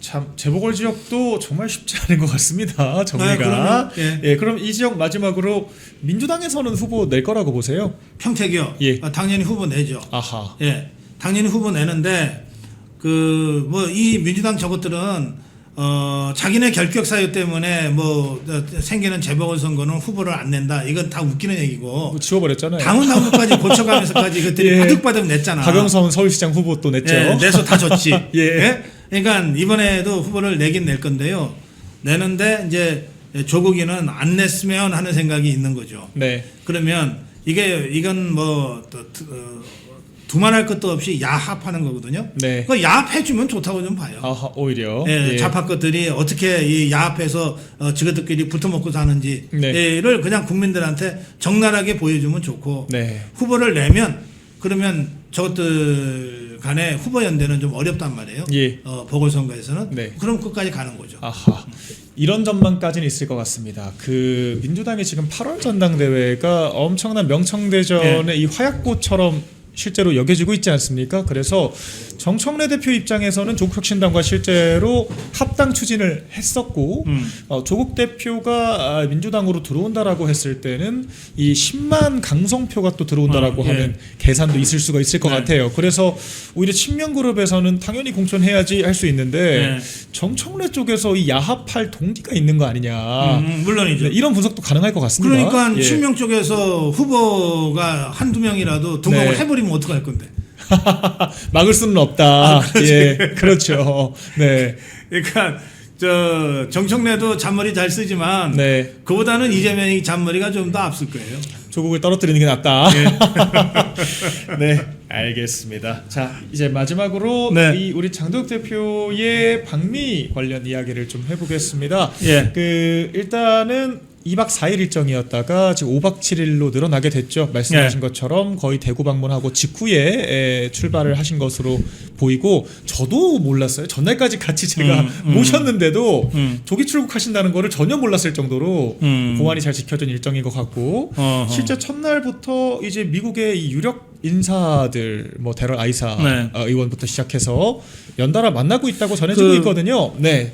참 재보궐 지역도 정말 쉽지 않은 것 같습니다. 정리가. 그러면, 예. 그럼 이 지역 마지막으로 민주당에서는 후보 낼 거라고 보세요? 평택이요. 예. 당연히 후보 내죠. 아하. 예, 당연히 후보 내는데 그 뭐 이 민주당 저것들은 자기네 결격 사유 때문에 뭐 생기는 재보궐 선거는 후보를 안 낸다. 이건 다 웃기는 얘기고. 뭐 지워버렸잖아요. 당원 당규까지 고쳐가면서까지 그들이 예. 바득바득 냈잖아. 박영선 서울시장 후보 또 냈죠. 예, 내서 다 줬지. 예. 그러니까 이번에도 후보를 내긴 낼 건데요. 내는데 이제 조국이는 안 냈으면 하는 생각이 있는 거죠. 네. 그러면 이건 뭐 두말할 것도 없이 야합하는 거거든요. 네. 그 야합해주면 좋다고 좀 봐요. 아하, 오히려. 예, 예. 좌파 것들이 어떻게 이 야합해서 지그들끼리 붙어먹고 사는지를 네. 그냥 국민들한테 적나라하게 보여주면 좋고 네. 후보를 내면 그러면 저것들 간에 후보 연대는 좀 어렵단 말이에요. 예. 보궐선거에서는. 네. 그럼 끝까지 가는 거죠. 아하. 이런 전망까지는 있을 것 같습니다. 그 민주당의 지금 8월 전당대회가 엄청난 명청대전의 이 화약고처럼 실제로 여겨지고 있지 않습니까? 그래서 정청래 대표 입장에서는 조국혁신당과 실제로 합당 추진을 했었고 조국 대표가 민주당으로 들어온다라고 했을 때는 이 10만 강성표가 또 들어온다라고 예. 하는 계산도 있을 수가 있을 것 네. 같아요. 그래서 오히려 친명그룹에서는 당연히 공천해야지 할 수 있는데 네. 정청래 쪽에서 이 야합할 동기가 있는 거 아니냐. 물론이죠. 네, 이런 분석도 가능할 것 같습니다. 그러니까 예. 친명 쪽에서 후보가 한두 명이라도 등록을 네. 해버리면 어떡할 건데. 막을 수는 없다. 그렇지. 예, 그렇죠. 네, 그러니까 정청래도 잔머리 잘 쓰지만 네. 그보다는 이재명이 잔머리가 좀 더 앞설 거예요. 조국을 떨어뜨리는 게 낫다. 예. 네, 알겠습니다. 자, 이제 마지막으로 네. 이 우리 장동혁 대표의 방미 관련 이야기를 좀 해보겠습니다. 예. 일단은 2박 4일 일정이었다가 지금 5박 7일로 늘어나게 됐죠. 말씀하신 것처럼 거의 대구 방문하고 직후에 출발을 하신 것으로 보이고, 저도 몰랐어요. 전날까지 같이 제가 모셨는데도 조기 출국하신다는 거를 전혀 몰랐을 정도로 보안이 잘 지켜진 일정인 것 같고, 실제 첫날부터 이제 미국의 이 유력 인사들, 뭐 데럴 아이사 네. 의원부터 시작해서 연달아 만나고 있다고 전해지고 있거든요. 네.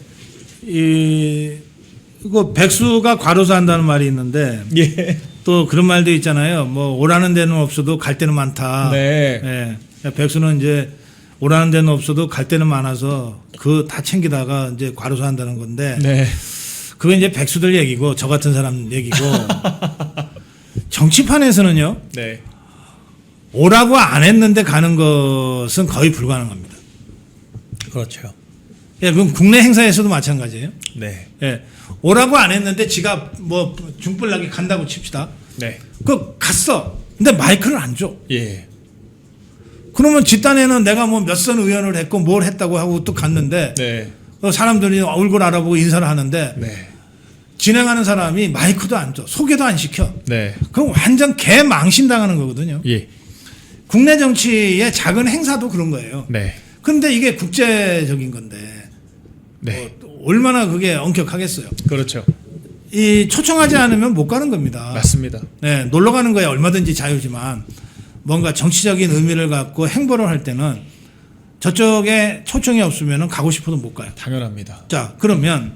이거 백수가 과로사 한다는 말이 있는데 예. 또 그런 말도 있잖아요. 뭐 오라는 데는 없어도 갈 데는 많다. 네. 예. 백수는 이제 오라는 데는 없어도 갈 데는 많아서 그 다 챙기다가 이제 과로사 한다는 건데, 네. 그건 이제 백수들 얘기고 저 같은 사람 얘기고 정치판에서는요. 네. 오라고 안 했는데 가는 것은 거의 불가능합니다. 그렇죠. 예, 그럼 국내 행사에서도 마찬가지예요. 네. 예. 오라고 안 했는데 지가 뭐 중불나게 간다고 칩시다. 네. 그 갔어. 근데 마이크를 안 줘. 예. 그러면 집단에는 내가 뭐 몇 선 의원을 했고 뭘 했다고 하고 또 갔는데 네. 사람들이 얼굴 알아보고 인사를 하는데 네. 진행하는 사람이 마이크도 안 줘. 소개도 안 시켜. 네. 그럼 완전 개망신당하는 거거든요. 예. 국내 정치의 작은 행사도 그런 거예요. 네. 근데 이게 국제적인 건데 네. 얼마나 그게 엄격하겠어요. 그렇죠. 이 초청하지 않으면 못 가는 겁니다. 맞습니다. 네, 놀러 가는 거야 얼마든지 자유지만 뭔가 정치적인 의미를 갖고 행보를 할 때는 저쪽에 초청이 없으면 가고 싶어도 못 가요. 당연합니다. 자, 그러면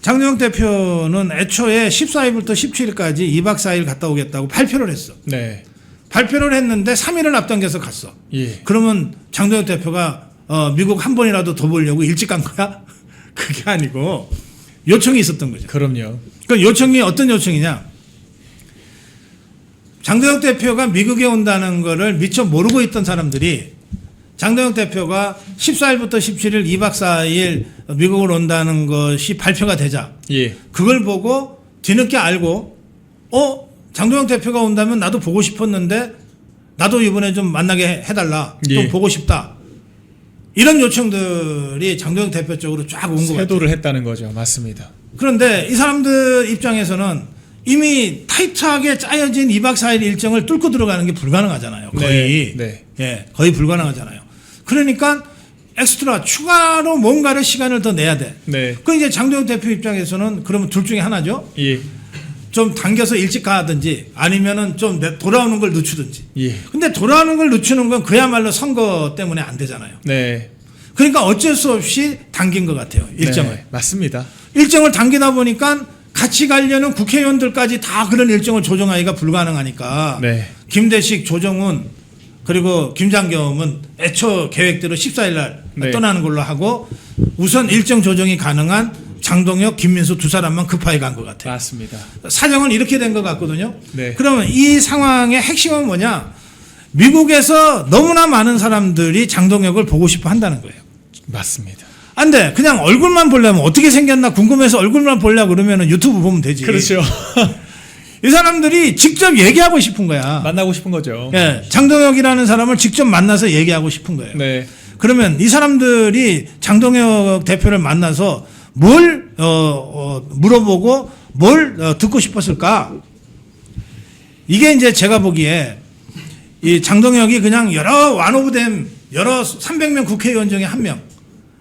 장동혁 대표는 애초에 14일부터 17일까지 2박 4일 갔다 오겠다고 발표를 했어. 네. 발표를 했는데 3일을 앞당겨서 갔어. 예. 그러면 장동혁 대표가 미국 한 번이라도 더 보려고 일찍 간 거야? 그게 아니고 요청이 있었던 거죠. 그럼요. 그 요청이 어떤 요청이냐? 장동혁 대표가 미국에 온다는 거를 미처 모르고 있던 사람들이 장동혁 대표가 14일부터 17일 2박 4일 미국을 온다는 것이 발표가 되자 예. 그걸 보고 뒤늦게 알고 장동혁 대표가 온다면 나도 보고 싶었는데 나도 이번에 좀 만나게 해달라. 좀 예. 보고 싶다. 이런 요청들이 장동혁 대표 쪽으로 쫙 온 것 같아요. 세도를 했다는 거죠. 맞습니다. 그런데 이 사람들 입장에서는 이미 타이트하게 짜여진 2박 4일 일정을 뚫고 들어가는 게 불가능하잖아요. 거의. 네. 예, 거의 불가능하잖아요. 그러니까 엑스트라 추가로 뭔가를 시간을 더 내야 돼. 네. 그 이제 장동혁 대표 입장에서는 그러면 둘 중에 하나죠. 예. 좀 당겨서 일찍 가든지 아니면은 좀 돌아오는 걸 늦추든지. 예. 근데 돌아오는 걸 늦추는 건 그야말로 선거 때문에 안 되잖아요. 네. 그러니까 어쩔 수 없이 당긴 것 같아요. 일정을. 네. 맞습니다. 일정을 당기다 보니까 같이 가려는 국회의원들까지 다 그런 일정을 조정하기가 불가능하니까 네. 김대식, 조정훈 그리고 김장겸은 애초 계획대로 14일 날 네. 떠나는 걸로 하고 우선 일정 조정이 가능한 장동혁, 김민수 두 사람만 급하게 간 것 같아요. 맞습니다. 사정은 이렇게 된 것 같거든요. 네. 그러면 이 상황의 핵심은 뭐냐? 미국에서 너무나 많은 사람들이 장동혁을 보고 싶어 한다는 거예요. 맞습니다. 안 돼. 그냥 얼굴만 보려면 어떻게 생겼나 궁금해서 얼굴만 보려고 그러면 유튜브 보면 되지. 그렇죠. 이 사람들이 직접 얘기하고 싶은 거야. 만나고 싶은 거죠. 예, 장동혁이라는 사람을 직접 만나서 얘기하고 싶은 거예요. 네. 그러면 이 사람들이 장동혁 대표를 만나서 뭘 물어보고 뭘 듣고 싶었을까? 이게 이제 제가 보기에 이 장동혁이 그냥 여러 완오브댐 여러 300명 국회의원 중에 한 명,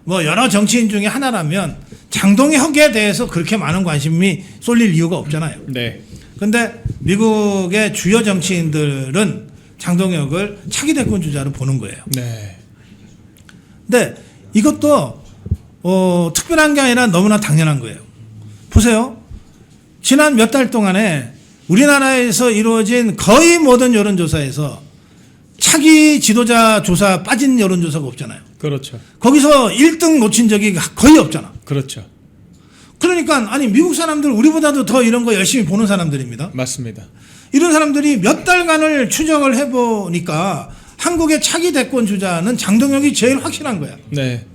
뭐 여러 정치인 중에 하나라면 장동혁에 대해서 그렇게 많은 관심이 쏠릴 이유가 없잖아요. 네. 근데 미국의 주요 정치인들은 장동혁을 차기 대권 주자로 보는 거예요. 네. 근데 이것도 특별한 게 아니라 너무나 당연한 거예요. 보세요. 지난 몇 달 동안에 우리나라에서 이루어진 거의 모든 여론조사에서 차기 지도자 조사 빠진 여론조사가 없잖아요. 그렇죠. 거기서 1등 놓친 적이 거의 없잖아. 그렇죠. 그러니까 아니 미국 사람들 우리보다도 더 이런 거 열심히 보는 사람들입니다. 맞습니다. 이런 사람들이 몇 달간을 추적을 해보니까 한국의 차기 대권 주자는 장동혁이 제일 확실한 거야. 네.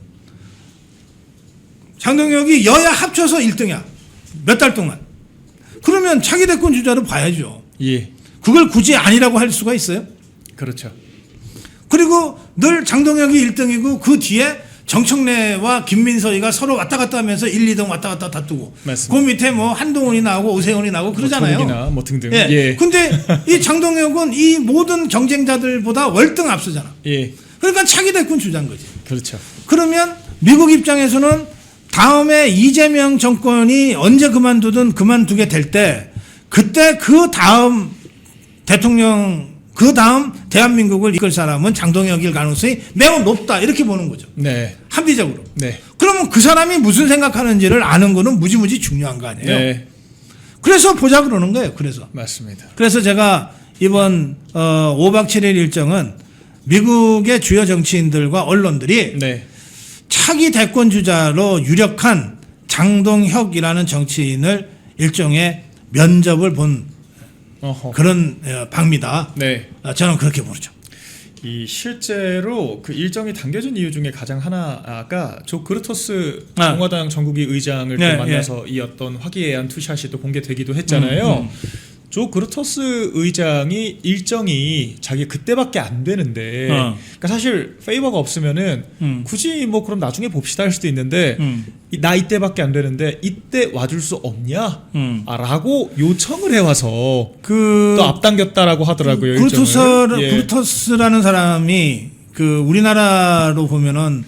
장동혁이 여야 합쳐서 1등이야. 몇 달 동안. 그러면 차기 대권 주자로 봐야죠. 예. 그걸 굳이 아니라고 할 수가 있어요? 그렇죠. 그리고 늘 장동혁이 1등이고 그 뒤에 정청래와 김민서이가 서로 왔다 갔다 하면서 1, 2등 왔다 갔다 다투고 맞습니다. 그 밑에 뭐 한동훈이 나오고 오세훈이 나오고 그러잖아요. 조국이나 뭐 등등. 예. 예. 근데 이 장동혁은 이 모든 경쟁자들보다 월등 앞서잖아. 예. 그러니까 차기 대권 주자인 거지. 그렇죠. 그러면 미국 입장에서는 다음에 이재명 정권이 언제 그만두게 될 때 그때 그 다음 대통령 그 다음 대한민국을 이끌 사람은 장동혁일 가능성이 매우 높다 이렇게 보는 거죠. 네. 합리적으로. 네. 그러면 그 사람이 무슨 생각하는지를 아는 거는 무지무지 중요한 거 아니에요. 네. 그래서 보자 그러는 거예요. 맞습니다. 그래서 제가 이번 5박 7일 일정은 미국의 주요 정치인들과 언론들이 네. 차기 대권 주자로 유력한 장동혁이라는 정치인을 일종의 면접을 본 어허. 그런 방미다. 네. 저는 그렇게 보죠. 이 실제로 그 일정이 당겨진 이유 중에 가장 하나가 조 그루토스 아. 공화당 전국위 의장을 네, 또 만나서 이 어떤 화기애애한 투샷이 또 공개되기도 했잖아요. 조 그루토스 의장이 일정이 자기 그때밖에 안 되는데, 그러니까 사실 페이버가 없으면은 굳이 뭐 그럼 나중에 봅시다 할 수도 있는데 나 이때밖에 안 되는데 이때 와줄 수 없냐? 라고 요청을 해와서 또 앞당겼다라고 하더라고요. 일정을. 예. 그루토스라는 사람이 그 우리나라로 보면은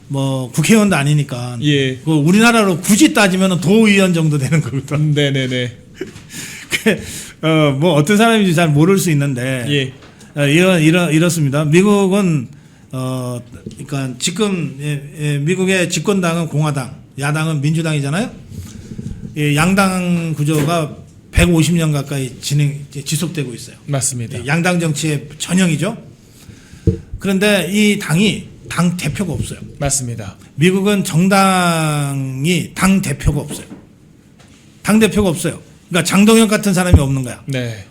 뭐 국회의원도 아니니까 예. 그 우리나라로 굳이 따지면 도의원 정도 되는 거거든. 네네네. 뭐 어떤 사람인지 잘 모를 수 있는데 예. 이렇습니다. 미국은 그러니까 지금 미국의 집권당은 공화당, 야당은 민주당이잖아요. 양당 구조가 150년 가까이 지속되고 있어요. 맞습니다. 양당 정치의 전형이죠. 그런데 이 당이 당 대표가 없어요. 맞습니다. 미국은 정당이 당 대표가 없어요. 당 대표가 없어요. 그러니까 장동혁 같은 사람이 없는 거야. 네.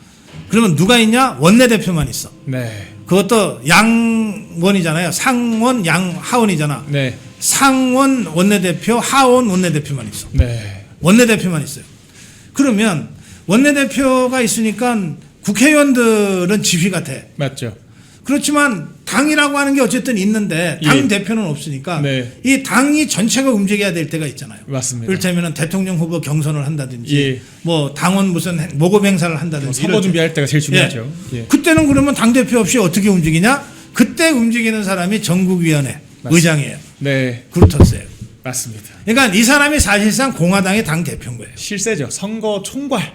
그러면 누가 있냐? 원내대표만 있어. 네. 그것도 양원이잖아요. 상원, 하원이잖아. 네. 상원 원내대표, 하원 원내대표만 있어. 네. 원내대표만 있어요. 그러면 원내대표가 있으니까 국회의원들은 지휘 같아. 맞죠. 그렇지만 당이라고 하는 게 어쨌든 있는데 당 예. 대표는 없으니까 네. 이 당이 전체가 움직여야 될 때가 있잖아요. 맞습니다. 이를테면 대통령 후보 경선을 한다든지 예. 뭐 당원 무슨 모금 행사를 한다든지 선거 준비할 때가 제일 중요하죠. 예. 그때는 그러면 당 대표 없이 어떻게 움직이냐? 그때 움직이는 사람이 전국위원회 의장이에요. 네. 그루토스예요. 맞습니다. 그러니까 이 사람이 사실상 공화당의 당 대표인 거예요. 실세죠. 선거 총괄.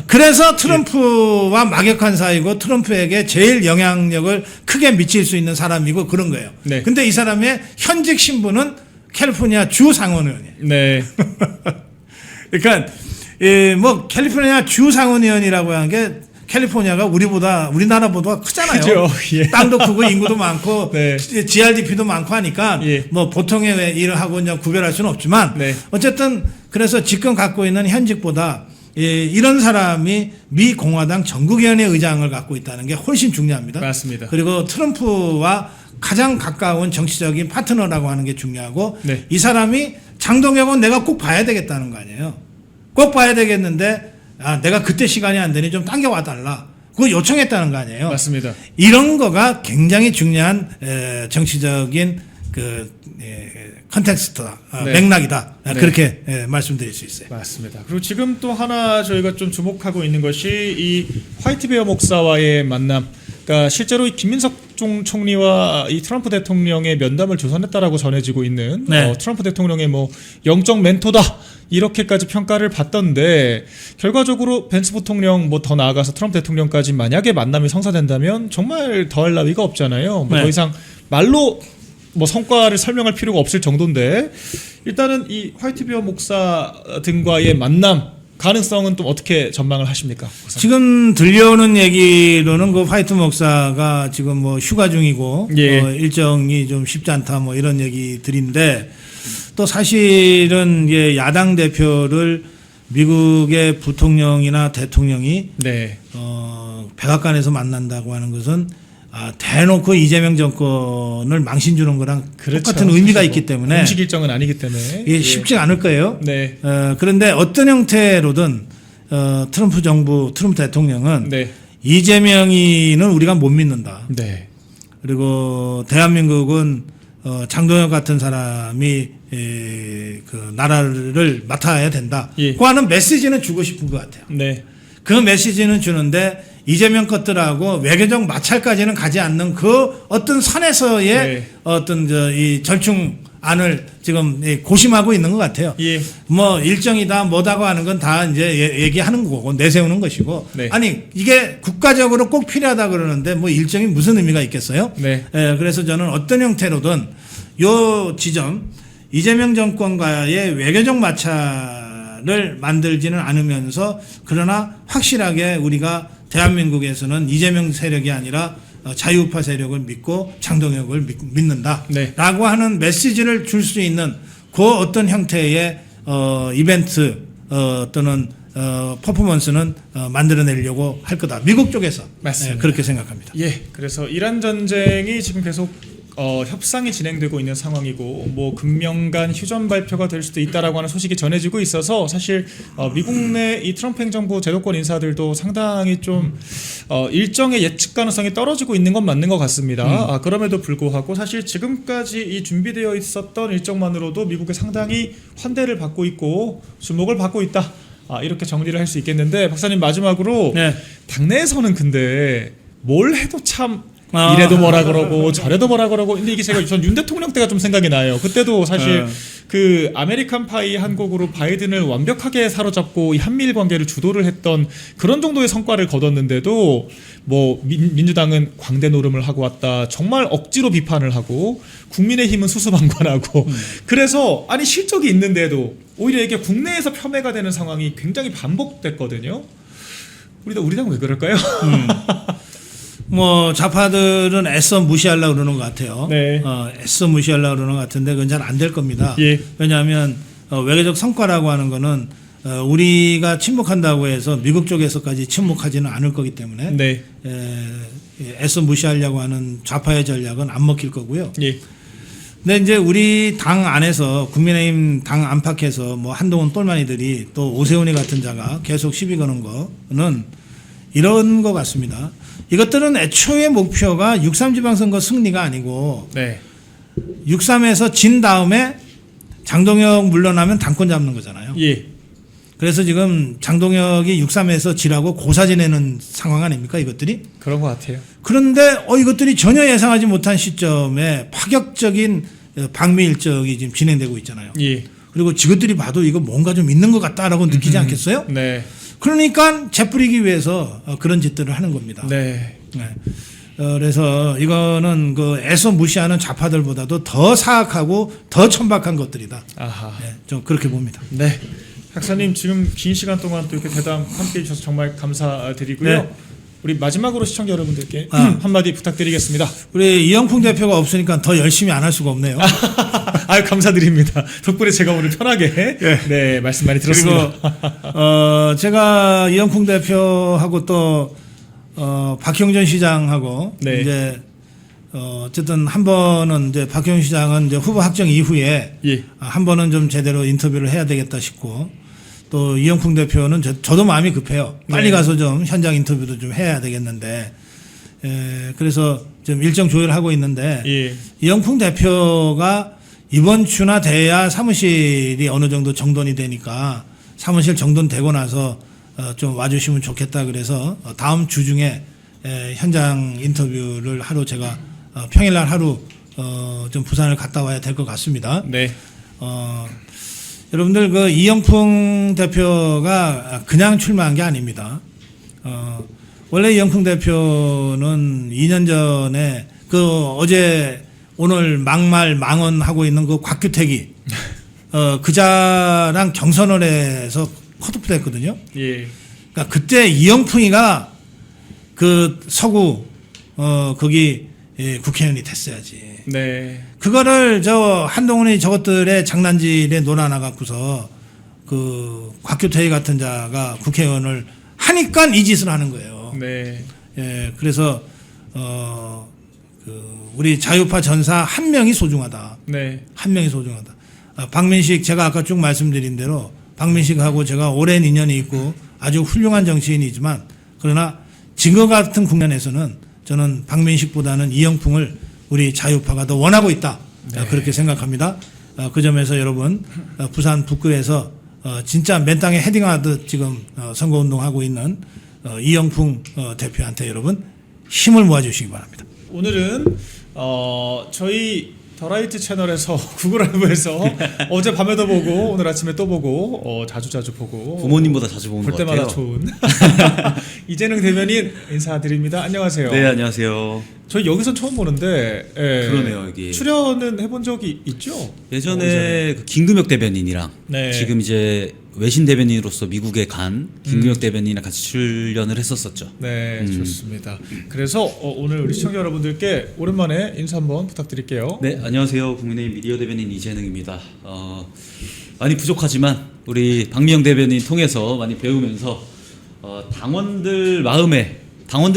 그래서 트럼프와 막역한 사이고 트럼프에게 제일 영향력을 크게 미칠 수 있는 사람이고 그런 거예요. 네. 근데 이 사람의 현직 신분은 캘리포니아 주 상원의원이에요. 네. 그러니까 뭐 캘리포니아 주 상원의원이라고 하는 게 캘리포니아가 우리나라보다 크잖아요. 그죠. 예. 땅도 크고 인구도 많고 네. GRDP도 많고 하니까 예. 뭐 보통의 일을 하고 그냥 구별할 수는 없지만 네. 어쨌든 그래서 지금 갖고 있는 현직보다 이런 사람이 미 공화당 전국위원회 의장을 갖고 있다는 게 훨씬 중요합니다. 맞습니다. 그리고 트럼프와 가장 가까운 정치적인 파트너라고 하는 게 중요하고 네. 이 사람이 장동혁은 내가 꼭 봐야 되겠다는 거 아니에요. 꼭 봐야 되겠는데 내가 그때 시간이 안 되니 좀 당겨와 달라. 그거 요청했다는 거 아니에요. 맞습니다. 이런 거가 굉장히 중요한 정치적인 컨텍스트다. 네. 맥락이다. 네. 그렇게 말씀드릴 수 있어요. 맞습니다. 그리고 지금 또 하나 저희가 좀 주목하고 있는 것이 이 화이트베어 목사와의 만남. 그러니까 실제로 이 김민석 총리와 이 트럼프 대통령의 면담을 조선했다라고 전해지고 있는 네. 트럼프 대통령의 뭐 영적 멘토다 이렇게까지 평가를 받던데 결과적으로 벤스 부통령 뭐 더 나아가서 트럼프 대통령까지 만약에 만남이 성사된다면 정말 더할 나위가 없잖아요. 뭐 네. 더 이상 말로 뭐 성과를 설명할 필요가 없을 정도인데 일단은 이 화이트베어 목사 등과의 만남 가능성은 또 어떻게 전망을 하십니까? 지금 들려오는 얘기로는 그 화이트 목사가 지금 뭐 휴가 중이고 예. 일정이 좀 쉽지 않다 뭐 이런 얘기들인데 또 사실은 야당 대표를 미국의 부통령이나 대통령이 네. 백악관에서 만난다고 하는 것은 대놓고 이재명 정권을 망신 주는 거랑 그렇죠. 똑같은 의미가 있기 때문에 공식 일정은 아니기 때문에 이게 쉽지 않을 거예요. 네. 그런데 어떤 형태로든 트럼프 정부, 트럼프 대통령은 네. 이재명이는 우리가 못 믿는다. 네. 그리고 대한민국은 장동혁 같은 사람이 그 나라를 맡아야 된다. 예. 그 하는 메시지는 주고 싶은 것 같아요. 네. 그 메시지는 주는데 이재명 것들하고 외교적 마찰까지는 가지 않는 그 어떤 선에서의 네. 어떤 이 절충안을 지금 고심하고 있는 것 같아요. 예. 뭐 일정이다 뭐다고 하는 건 다 이제 얘기하는 거고 내세우는 것이고 네. 아니 이게 국가적으로 꼭 필요하다 그러는데 뭐 일정이 무슨 의미가 있겠어요? 네. 그래서 저는 어떤 형태로든 요 지점 이재명 정권과의 외교적 마찰을 만들지는 않으면서 그러나 확실하게 우리가 대한민국에서는 이재명 세력이 아니라 자유우파 세력을 믿고 장동혁을 믿는다. 네. 라고 하는 메시지를 줄 수 있는 그 어떤 형태의 이벤트 또는 퍼포먼스는 만들어내려고 할 거다. 미국 쪽에서 맞습니다. 그렇게 생각합니다. 예, 그래서 이란 전쟁이 지금 계속 협상이 진행되고 있는 상황이고 뭐 금명간 휴전 발표가 될 수도 있다라고 하는 소식이 전해지고 있어서 사실 미국 내 이 트럼프 행정부 제도권 인사들도 상당히 좀 일정의 예측 가능성이 떨어지고 있는 건 맞는 것 같습니다. 그럼에도 불구하고 사실 지금까지 이 준비되어 있었던 일정만으로도 미국에 상당히 환대를 받고 있고 주목을 받고 있다. 이렇게 정리를 할 수 있겠는데 박사님 마지막으로 네. 당내에서는 근데 뭘 해도 참 이래도 뭐라 그러고 저래도 뭐라 그러고 근데 이게 제가 전 윤 대통령 때가 좀 생각이 나요. 그때도 사실 그 아메리칸 파이 한 곡으로 바이든을 완벽하게 사로잡고 이 한미일 관계를 주도를 했던 그런 정도의 성과를 거뒀는데도 뭐 민주당은 광대 노름을 하고 왔다. 정말 억지로 비판을 하고 국민의힘은 수수방관하고 그래서 아니 실적이 있는데도 오히려 이게 국내에서 폄훼가 되는 상황이 굉장히 반복됐거든요. 우리 당 왜 그럴까요? 뭐 좌파들은 애써 무시하려고 그러는 것 같아요. 네. 애써 무시하려고 그러는 것 같은데 그건 잘 안 될 겁니다. 예. 왜냐하면 외교적 성과라고 하는 거는 우리가 침묵한다고 해서 미국 쪽에서까지 침묵하지는 않을 거기 때문에 네. 애써 무시하려고 하는 좌파의 전략은 안 먹힐 거고요. 예. 근데 이제 우리 당 안에서 국민의힘 당 안팎에서 뭐 한동훈 똘마니들이 또 오세훈이 같은 자가 계속 시비 거는 거는 이런 것 같습니다. 이것들은 애초에 목표가 6.3 지방선거 승리가 아니고 네. 6.3에서 진 다음에 장동혁 물러나면 당권 잡는 거잖아요. 예. 그래서 지금 장동혁이 6.3에서 지라고 고사 지내는 상황 아닙니까 이것들이? 그런 것 같아요. 그런데 이것들이 전혀 예상하지 못한 시점에 파격적인 방미 일정이 지금 진행되고 있잖아요. 예. 그리고 지것들이 봐도 이거 뭔가 좀 있는 것 같다라고 느끼지 않겠어요? 네. 그러니까 재뿌리기 위해서 그런 짓들을 하는 겁니다. 네. 네. 그래서 이거는 그 애써 무시하는 좌파들보다도 더 사악하고 더 천박한 것들이다. 아하. 네, 좀 그렇게 봅니다. 네. 박사님 지금 긴 시간 동안 또 이렇게 대담 함께 해주셔서 정말 감사드리고요. 네. 우리 마지막으로 시청자 여러분들께 한마디 부탁드리겠습니다. 우리 이영풍 대표가 없으니까 더 열심히 안 할 수가 없네요. 아유 감사드립니다. 덕분에 제가 오늘 편하게 네 말씀 많이 들었습니다. 그리고 제가 이영풍 대표하고 또 박형준 시장하고 네. 이제 어쨌든 한 번은 이제 박형준 시장은 이제 후보 확정 이후에 예. 한 번은 좀 제대로 인터뷰를 해야 되겠다 싶고 또 이영풍 대표는 저도 마음이 급해요. 빨리 네. 가서 좀 현장 인터뷰도 좀 해야 되겠는데 그래서 좀 일정 조율하고 있는데 예. 이영풍 대표가 이번 주나 돼야 사무실이 어느 정도 정돈이 되니까 사무실 정돈되고 나서 좀 와주시면 좋겠다 그래서 다음 주 중에 현장 인터뷰를 하루 제가 평일날 하루 좀 부산을 갔다 와야 될 것 같습니다. 네. 여러분들 그 이영풍 대표가 그냥 출마한 게 아닙니다. 원래 이영풍 대표는 2년 전에 그 어제 오늘 막말 망언하고 있는 그 곽규택이 그자랑 경선을 해서 컷오프 됐거든요. 예. 그러니까 그때 이영풍이가 그 서구 거기 국회의원이 됐어야지. 네. 그거를 한동훈이 저것들의 장난질에 놀아나 갖고서 그 곽규태희 같은 자가 국회의원을 하니까 이 짓을 하는 거예요. 네. 예, 그래서 우리 자유파 전사 한 명이 소중하다. 네. 한 명이 소중하다. 박민식 제가 아까 쭉 말씀드린 대로 박민식하고 제가 오랜 인연이 있고 아주 훌륭한 정치인이지만 그러나 지금 같은 국면에서는 저는 박민식보다는 이영풍을 우리 자유파가 더 원하고 있다. 그렇게 생각합니다. 그 점에서 여러분 부산 북구에서 진짜 맨 땅에 헤딩하듯 지금 선거운동하고 있는 이영풍 대표한테 여러분 힘을 모아주시기 바랍니다. 오늘은 저희 더라이트 채널에서 구글 라이브에서 어제 밤에도 보고 오늘 아침에 또 보고 자주 보고 부모님보다 자주 보는 볼 것 때마다 같아요. 좋은 이재능 대변인 인사드립니다. 안녕하세요. 네, 안녕하세요. 저희 여기선 처음 보는데 그러네요, 여기. 출연은 해본 적이 있죠? 예전에 그 김금혁 대변인이랑 네. 지금 이제 외신 대변인으로서 미국에 간 김금혁 대변인이랑 같이 출연을 했었었죠. 네, 좋습니다. 그래서 오늘 우리 시청자 여러분들께 오랜만에 인사 한번 부탁드릴게요. 네, 안녕하세요. 국민의힘 미디어 대변인 이재능입니다. 많이 부족하지만 우리 박미영 대변인 통해서 많이 배우면서 당원들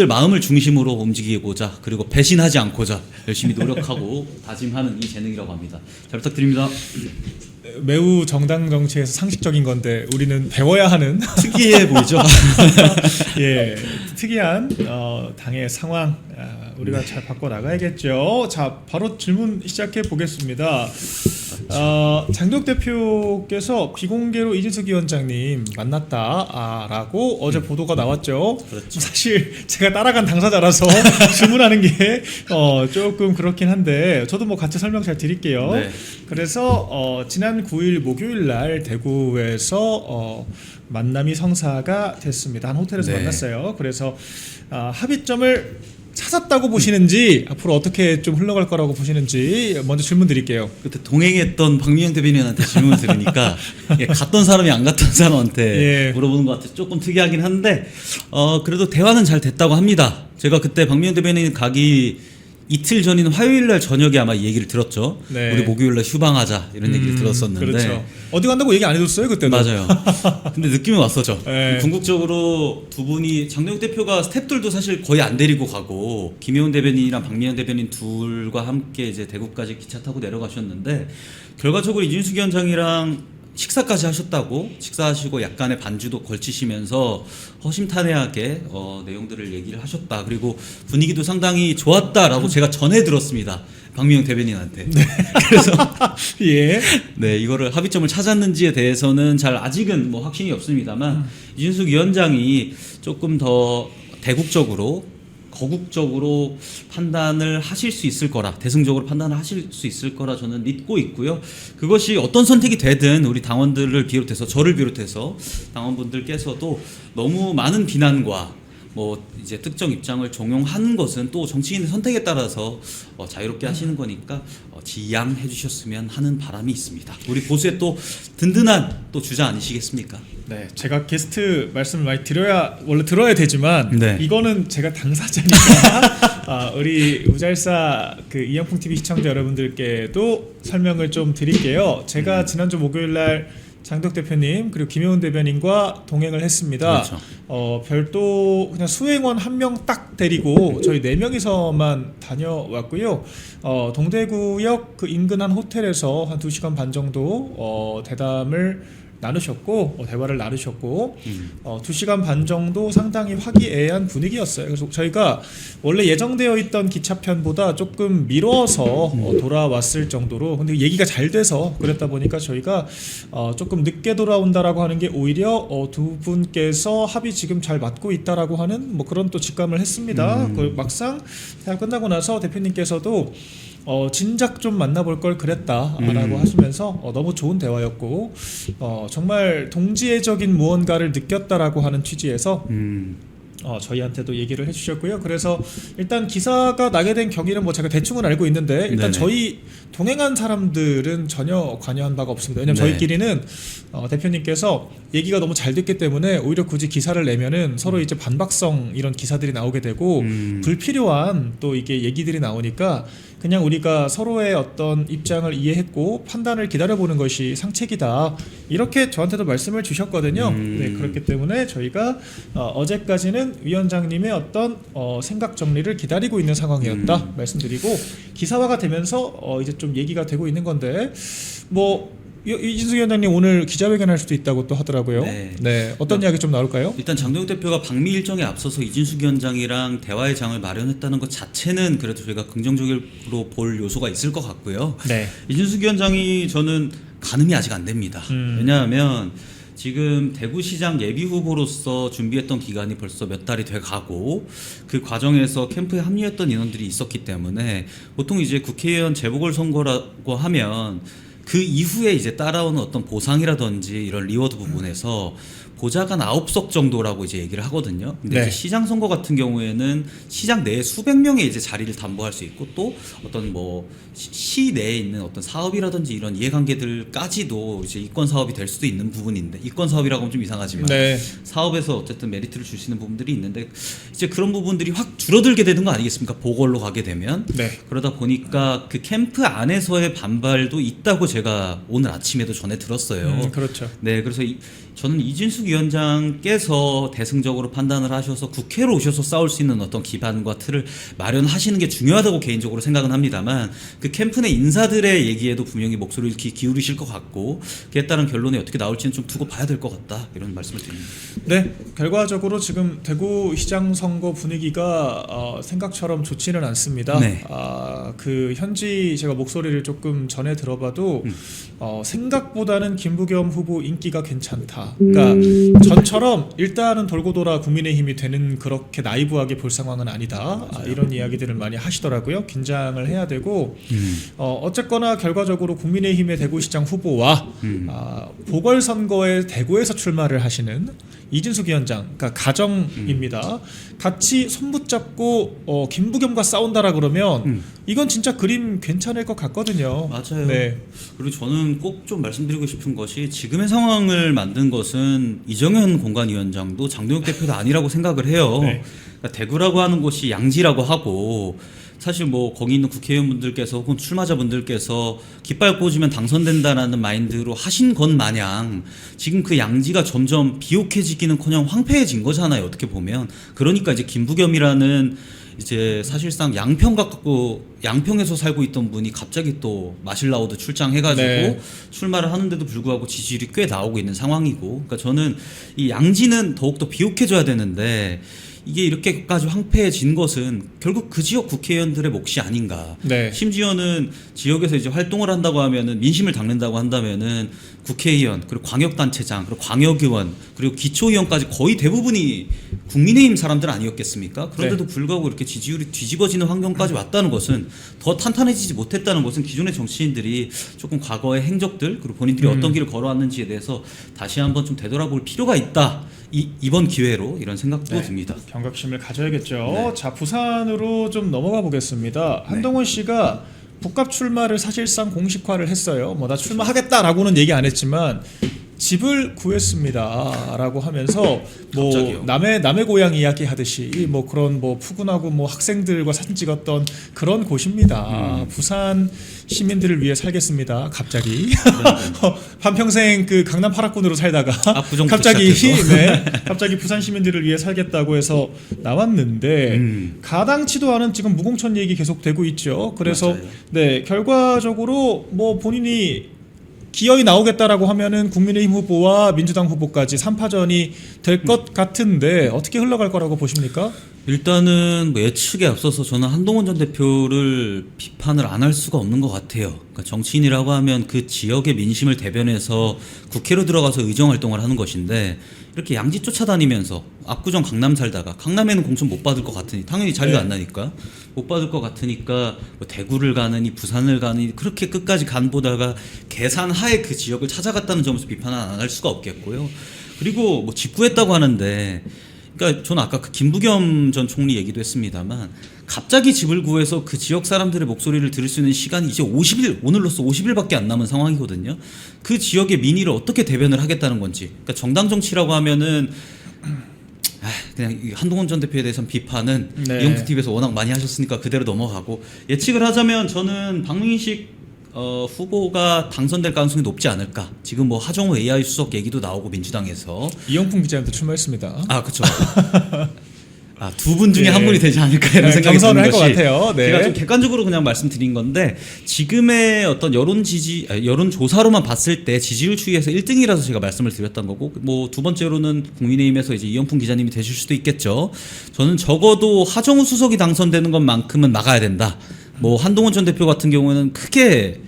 마음을 중심으로 움직이고자 그리고 배신하지 않고자 열심히 노력하고 다짐하는 이재능이라고 합니다. 잘 부탁드립니다. 매우 정당 정치에서 상식적인 건데 우리는 배워야 하는 특이해 보이죠? 예, 특이한 당의 상황 우리가 잘 바꿔 나가야겠죠. 자, 바로 질문 시작해 보겠습니다. 장덕 대표께서 비공개로 이진숙 위원장님 만났다라고 어제 보도가 나왔죠. 그렇죠. 사실 제가 따라간 당사자라서 질문하는 게 조금 그렇긴 한데 저도 뭐 같이 설명 잘 드릴게요. 네. 그래서 지난 9일 목요일 날 대구에서 만남이 성사가 됐습니다. 한 호텔에서 네. 만났어요. 그래서 합의점을 찾았다고 보시는지 앞으로 어떻게 좀 흘러갈 거라고 보시는지 먼저 질문 드릴게요. 그때 동행했던 박미영 대변인한테 질문을 들으니까 갔던 사람이 안 갔던 사람한테 예. 물어보는 것 같아서 조금 특이하긴 한데 그래도 대화는 잘 됐다고 합니다. 제가 그때 박미영 대변인 가기 이틀 전인 화요일 날 저녁에 아마 이 얘기를 들었죠. 네. 우리 목요일 날 휴방하자 이런 얘기를 들었었는데 그렇죠. 어디 간다고 얘기 안 해줬어요 그때도. 맞아요. 근데 느낌은 왔었죠. 네. 궁극적으로 두 분이 장동혁 대표가 스태프들도 사실 거의 안 데리고 가고 김혜원 대변인이랑 박미영 대변인 둘과 함께 이제 대구까지 기차 타고 내려가셨는데 결과적으로 이준숙 위원장이랑 식사까지 하셨다고 식사하시고 약간의 반주도 걸치시면서 허심탄회하게 내용들을 얘기를 하셨다. 그리고 분위기도 상당히 좋았다라고 제가 전해 들었습니다. 박미영 대변인한테. 그래서 예. 네, 이거를 합의점을 찾았는지에 대해서는 잘 아직은 뭐 확신이 없습니다만 이준숙 위원장이 조금 더 대국적으로 거국적으로 판단을 하실 수 있을 거라, 대승적으로 판단을 하실 수 있을 거라 저는 믿고 있고요. 그것이 어떤 선택이 되든 우리 당원들을 비롯해서 저를 비롯해서 당원분들께서도 너무 많은 비난과 뭐 이제 특정 입장을 종용하는 것은 또 정치인의 선택에 따라서 자유롭게 하시는 거니까 지양해 주셨으면 하는 바람이 있습니다. 우리 보수의 또 든든한 또 주자 아니시겠습니까? 네, 제가 게스트 말씀을 많이 원래 들어야 되지만 네. 이거는 제가 당사자니까 우리 우잘사 그 이영풍 TV 시청자 여러분들께도 설명을 좀 드릴게요. 제가 지난주 목요일 날 장덕 대표님 그리고 김혜원 대변인과 동행을 했습니다. 그렇죠. 별도 그냥 수행원 한 명 딱 데리고 저희 4명이서만 다녀왔고요. 동대구역 그 인근 한 호텔에서 한 2시간 반 정도 대화를 나누셨고 2시간 반 정도 상당히 화기애애한 분위기였어요. 그래서 저희가 원래 예정되어 있던 기차편보다 조금 미뤄서 돌아왔을 정도로 근데 얘기가 잘 돼서 그랬다 보니까 저희가 조금 늦게 돌아온다라고 하는 게 오히려 두 분께서 합이 지금 잘 맞고 있다라고 하는 뭐 그런 또 직감을 했습니다. 막상 대화 끝나고 나서 대표님께서도 진작 좀 만나볼 걸 그랬다라고 하시면서 너무 좋은 대화였고 정말 동지애적인 무언가를 느꼈다라고 하는 취지에서 저희한테도 얘기를 해주셨고요. 그래서 일단 기사가 나게 된 경위는 뭐 제가 대충은 알고 있는데 일단 네네. 저희 동행한 사람들은 전혀 관여한 바가 없습니다. 왜냐면 네. 저희끼리는 대표님께서 얘기가 너무 잘 됐기 때문에 오히려 굳이 기사를 내면은 서로 이제 반박성 이런 기사들이 나오게 되고 불필요한 또 이게 얘기들이 나오니까 그냥 우리가 서로의 어떤 입장을 이해했고 판단을 기다려보는 것이 상책이다. 이렇게 저한테도 말씀을 주셨거든요. 네, 그렇기 때문에 저희가 어제까지는 위원장님의 어떤 생각 정리를 기다리고 있는 상황이었다 말씀드리고 기사화가 되면서 이제 좀 얘기가 되고 있는 건데 뭐 이진숙 위원장님 오늘 기자회견할 수도 있다고 또 하더라고요. 네. 어떤 이야기 좀 나올까요? 일단 장동혁 대표가 방미 일정에 앞서서 이진숙 위원장이랑 대화의 장을 마련했다는 것 자체는 그래도 저희가 긍정적으로 볼 요소가 있을 것 같고요. 네. 이진숙 위원장이 저는 가늠이 아직 안 됩니다. 왜냐하면 지금 대구시장 예비 후보로서 준비했던 기간이 벌써 몇 달이 돼 가고 그 과정에서 캠프에 합류했던 인원들이 있었기 때문에 보통 이제 국회의원 재보궐선거라고 하면 그 이후에 이제 따라오는 어떤 보상이라든지 이런 리워드 부분에서 보좌관 9석 정도라고 이제 얘기를 하거든요. 근데 네. 이제 시장 선거 같은 경우에는 시장 내에 수백 명의 이제 자리를 담보할 수 있고 또 어떤 뭐 시 내에 있는 어떤 사업이라든지 이런 이해관계들까지도 이제 이권 사업이 될 수도 있는 부분인데 이권 사업이라고 하면 좀 이상하지만 네. 사업에서 어쨌든 메리트를 주시는 부분들이 있는데 이제 그런 부분들이 확 줄어들게 되는 거 아니겠습니까? 보궐로 가게 되면 네. 그러다 보니까 그 캠프 안에서의 반발도 있다고 제가 오늘 아침에도 전해 들었어요. 그렇죠. 네, 그래서 저는 이진숙 위원장께서 대승적으로 판단을 하셔서 국회로 오셔서 싸울 수 있는 어떤 기반과 틀을 마련하시는 게 중요하다고 개인적으로 생각은 합니다만 그 캠프 내 인사들의 얘기에도 분명히 목소리를 기울이실 것 같고 그에 따른 결론이 어떻게 나올지는 좀 두고 봐야 될 것 같다 이런 말씀을 드립니다. 네, 결과적으로 지금 대구시장 선거 분위기가 생각처럼 좋지는 않습니다. 네. 그 현지 제가 목소리를 조금 전해 들어봐도 생각보다는 김부겸 후보 인기가 괜찮다. 그러니까 전처럼 일단은 돌고 돌아 국민의힘이 되는 그렇게 나이브하게 볼 상황은 아니다. 이런 이야기들을 많이 하시더라고요. 긴장을 해야 되고 어쨌거나 결과적으로 국민의힘의 대구시장 후보와 보궐선거에 대구에서 출마를 하시는 이진숙 위원장, 그러니까 가정입니다. 같이 손붙잡고 김부겸과 싸운다라 그러면 이건 진짜 그림 괜찮을 것 같거든요. 맞아요. 네. 그리고 저는 꼭 좀 말씀드리고 싶은 것이 지금의 상황을 만든 것은 이정현 공관위원장도 장동혁 대표도 아니라고 생각을 해요. 네. 그러니까 대구라고 하는 곳이 양지라고 하고 사실 뭐 거기 있는 국회의원분들께서 혹은 출마자분들께서 깃발 꽂으면 당선된다라는 마인드로 하신 것 마냥 지금 그 양지가 점점 비옥해지기는커녕 황폐해진 거잖아요. 어떻게 보면 그러니까 이제 김부겸이라는 이제 사실상 양평에서 살고 있던 분이 갑자기 또 마실라우드 출장해가지고 네. 출마를 하는데도 불구하고 지지율이 꽤 나오고 있는 상황이고, 그러니까 저는 이 양지는 더욱더 비옥해져야 되는데 이게 이렇게까지 황폐해진 것은 결국 그 지역 국회의원들의 몫이 아닌가. 네. 심지어는 지역에서 이제 활동을 한다고 하면은 민심을 닦는다고 한다면은 국회의원 그리고 광역단체장 그리고 광역의원 그리고 기초의원까지 거의 대부분이 국민의힘 사람들 아니었겠습니까? 그런데도 불구하고 이렇게 지지율이 뒤집어지는 환경까지 왔다는 것은 더 탄탄해지지 못했다는 것은 기존의 정치인들이 조금 과거의 행적들 그리고 본인들이 어떤 길을 걸어왔는지에 대해서 다시 한번 좀 되돌아볼 필요가 있다. 이번 기회로 이런 생각도 듭니다. 경각심을 가져야겠죠. 네. 자, 부산으로 좀 넘어가 보겠습니다. 한동훈 씨가 북갑 출마를 사실상 공식화를 했어요. 뭐 나 출마하겠다라고는 얘기 안 했지만 집을 구했습니다라고 하면서 뭐 갑자기요? 남의 고향 이야기 하듯이 뭐 그런 뭐 푸근하고 뭐 학생들과 사진 찍었던 그런 곳입니다. 부산 시민들을 위해 살겠습니다. 갑자기 한평생 그 강남 8학군으로 살다가 압구정부터 갑자기 시작해서. 갑자기 부산 시민들을 위해 살겠다고 해서 나왔는데 가당치도 않은 지금 무공천 얘기 계속되고 있죠. 그래서 맞아요. 네, 결과적으로 뭐 본인이 기어이 나오겠다라고 하면은 국민의힘 후보와 민주당 후보까지 3파전이 될 것 같은데 어떻게 흘러갈 거라고 보십니까? 일단은 뭐 예측에 앞서서 저는 한동훈 전 대표를 비판을 안 할 수가 없는 것 같아요. 그러니까 정치인이라고 하면 그 지역의 민심을 대변해서 국회로 들어가서 의정 활동을 하는 것인데 이렇게 양지 쫓아다니면서 압구정 강남 살다가 강남에는 공천 못 받을 것 같으니 당연히 자리가 안 나니까 못 받을 것 같으니까 뭐 대구를 가느니 부산을 가느니 그렇게 끝까지 간 보다가 계산하에 그 지역을 찾아갔다는 점에서 비판은 안 할 수가 없겠고요. 그리고 뭐 집구했다고 하는데 그러니까 저는 아까 그 김부겸 전 총리 얘기도 했습니다만 갑자기 집을 구해서 그 지역 사람들의 목소리를 들을 수 있는 시간이 이제 50일 오늘로써 50일밖에 안 남은 상황이거든요. 그 지역의 민의를 어떻게 대변을 하겠다는 건지. 그러니까 정당 정치라고 하면은 그냥 한동훈 전 대표에 대해서는 비판은 네. 이용프 TV에서 워낙 많이 하셨으니까 그대로 넘어가고 예측을 하자면 저는 박민식 후보가 당선될 가능성이 높지 않을까. 지금 뭐 하정우 AI 수석 얘기도 나오고 민주당에서 이영풍 기자님도 출마했습니다. 그렇죠. 두 분 중에 예. 한 분이 되지 않을까 이런 네, 생각이 경선을 드는 할 것 것이 같아요. 네. 제가 좀 객관적으로 그냥 말씀드린 건데 지금의 어떤 여론 조사로만 봤을 때 지지율 추이에서 1등이라서 제가 말씀을 드렸던 거고 뭐 두 번째로는 국민의힘에서 이제 이영풍 기자님이 되실 수도 있겠죠. 저는 적어도 하정우 수석이 당선되는 것만큼은 막아야 된다. 뭐 한동훈 전 대표 같은 경우에는 크게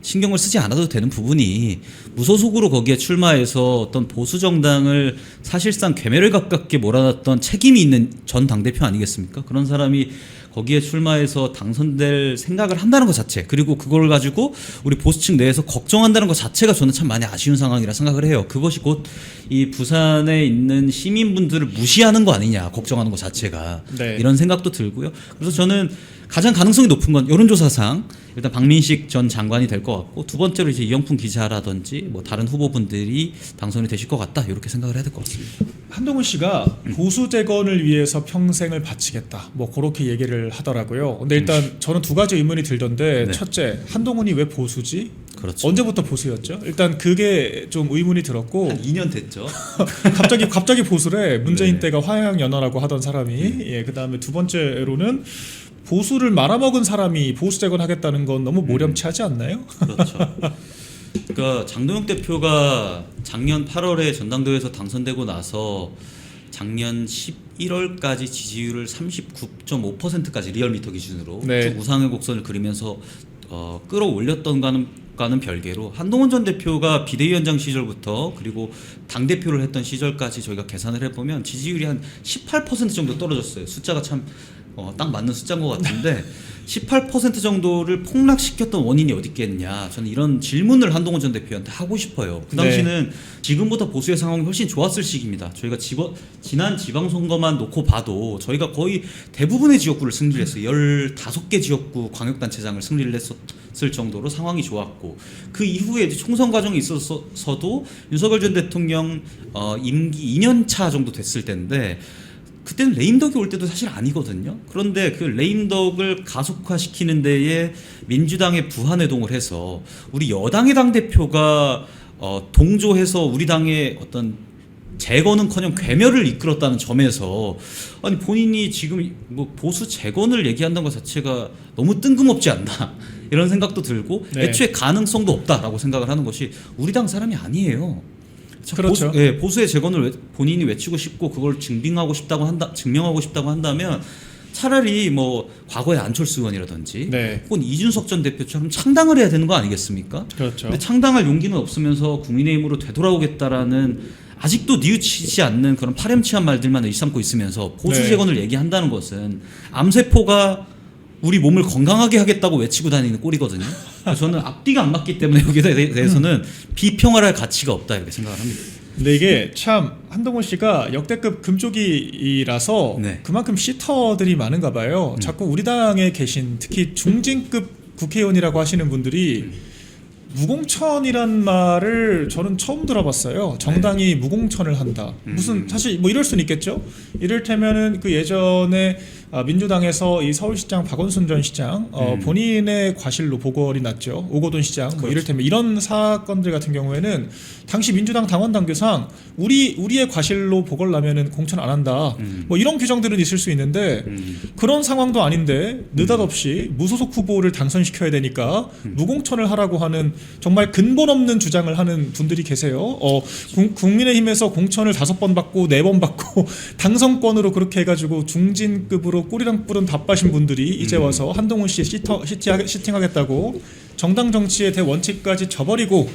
신경을 쓰지 않아도 되는 부분이 무소속으로 거기에 출마해서 어떤 보수 정당을 사실상 괴멸을 가깝게 몰아놨던 책임이 있는 전 당대표 아니겠습니까? 그런 사람이 거기에 출마해서 당선될 생각을 한다는 것 자체, 그리고 그걸 가지고 우리 보수층 내에서 걱정한다는 것 자체가 저는 참 많이 아쉬운 상황이라 생각을 해요. 그것이 곧 이 부산에 있는 시민분들을 무시하는 거 아니냐, 걱정하는 것 자체가. 네. 이런 생각도 들고요. 그래서 저는 가장 가능성이 높은 건 여론조사상 일단 박민식 전 장관이 될 것 같고, 두 번째로 이제 이영풍 기자라든지 뭐 다른 후보분들이 당선이 되실 것 같다, 이렇게 생각을 해야 될 것 같습니다. 한동훈 씨가 보수 재건을 위해서 평생을 바치겠다, 뭐 그렇게 얘기를 하더라고요. 근데 일단 저는 두 가지 의문이 들던데, 네. 첫째, 한동훈이 왜 보수지? 그렇죠. 언제부터 보수였죠? 일단 그게 좀 의문이 들었고, 한 2년 됐죠. 갑자기 보수래. 문재인 네. 때가 화양연화라고 하던 사람이. 예, 그다음에 두 번째로는 보수를 말아먹은 사람이 보수 재건하겠다는 건 너무 모렴치하지 않나요? 그렇죠. 그러니까 장동혁 대표가 작년 8월에 전당대회에서 당선되고 나서 작년 11월까지 지지율을 39.5%까지 리얼미터 기준으로 네. 쭉 우상의 곡선을 그리면서 끌어올렸던 거는 별개로, 한동훈 전 대표가 비대위원장 시절부터 그리고 당 대표를 했던 시절까지 저희가 계산을 해보면 지지율이 한 18% 정도 떨어졌어요. 숫자가 참 딱 맞는 숫자인 것 같은데 18% 정도를 폭락시켰던 원인이 어디 있겠냐, 저는 이런 질문을 한동훈 전 대표한테 하고 싶어요. 그 당시는 지금보다 보수의 상황이 훨씬 좋았을 시기입니다. 저희가 지난 지방선거만 놓고 봐도 저희가 거의 대부분의 지역구를 승리를 했어요. 15개 지역구 광역단체장을 승리를 했었을 정도로 상황이 좋았고, 그 이후에 이제 총선 과정에 있어서도 윤석열 전 대통령 임기 2년 차 정도 됐을 때인데, 그때는 레임덕이 올 때도 사실 아니거든요. 그런데 그 레임덕을 가속화시키는 데에 민주당의 부한회동을 해서 우리 여당의 당대표가 동조해서 우리 당의 어떤 재건은커녕 괴멸을 이끌었다는 점에서, 아니 본인이 지금 뭐 보수 재건을 얘기한다는 것 자체가 너무 뜬금없지 않나 이런 생각도 들고, 네. 애초에 가능성도 없다라고 생각을 하는 것이 우리 당 사람이 아니에요. 그렇죠. 보수의 재건을 본인이 외치고 싶고 그걸 증명하고 싶다고 한다면 차라리 뭐 과거의 안철수 의원이라든지 네. 혹은 이준석 전 대표처럼 창당을 해야 되는 거 아니겠습니까? 그렇죠. 근데 창당할 용기는 없으면서 국민의힘으로 되돌아오겠다라는 아직도 뉘우치지 않는 그런 파렴치한 말들만 일삼고 있으면서 보수 네. 재건을 얘기한다는 것은 암세포가 우리 몸을 건강하게 하겠다고 외치고 다니는 꼴이거든요. 그래서 저는 앞뒤가 안 맞기 때문에 여기에 대해서는 비평을 할 가치가 없다, 이렇게 생각을 합니다. 근데 이게 참 한동훈 씨가 역대급 금쪽이라서 네. 그만큼 시터들이 많은가 봐요. 자꾸 우리 당에 계신 특히 중진급 국회의원이라고 하시는 분들이 무공천이란 말을 저는 처음 들어봤어요. 정당이 무공천을 한다. 무슨 사실 뭐 이럴 수는 있겠죠. 이를테면은 그 예전에 민주당에서 이 서울시장 박원순 전 시장 본인의 과실로 보궐이 났죠. 오거돈 시장. 뭐 이를테면 이런 사건들 같은 경우에는 당시 민주당 당원 당규상 우리의 과실로 보궐 나면은 공천 안 한다. 뭐 이런 규정들은 있을 수 있는데 그런 상황도 아닌데 느닷없이 무소속 후보를 당선시켜야 되니까 무공천을 하라고 하는 정말 근본 없는 주장을 하는 분들이 계세요. 국민의힘에서 공천을 5번 받고 4번 받고 당선권으로 그렇게 해가지고 중진급으로 꼬리랑 뿔은 다 빠신 분들이 이제 와서 한동훈 씨 시팅하겠다고 정당 정치의 대원칙까지 저버리고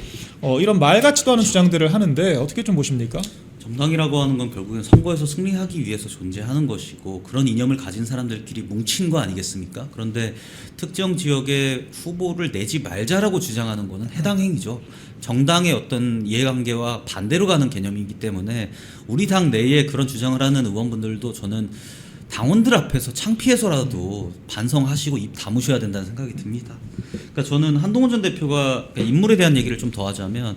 이런 말 같지도 않은 주장들을 하는데 어떻게 좀 보십니까? 정당이라고 하는 건 결국엔 선거에서 승리하기 위해서 존재하는 것이고 그런 이념을 가진 사람들끼리 뭉친 거 아니겠습니까? 그런데 특정 지역의 후보를 내지 말자라고 주장하는 것은 해당 행위죠. 정당의 어떤 이해관계와 반대로 가는 개념이기 때문에 우리 당 내에 그런 주장을 하는 의원분들도 저는 당원들 앞에서 창피해서라도 반성하시고 입 다무셔야 된다는 생각이 듭니다. 그러니까 저는 한동훈 전 대표가 인물에 대한 얘기를 좀 더 하자면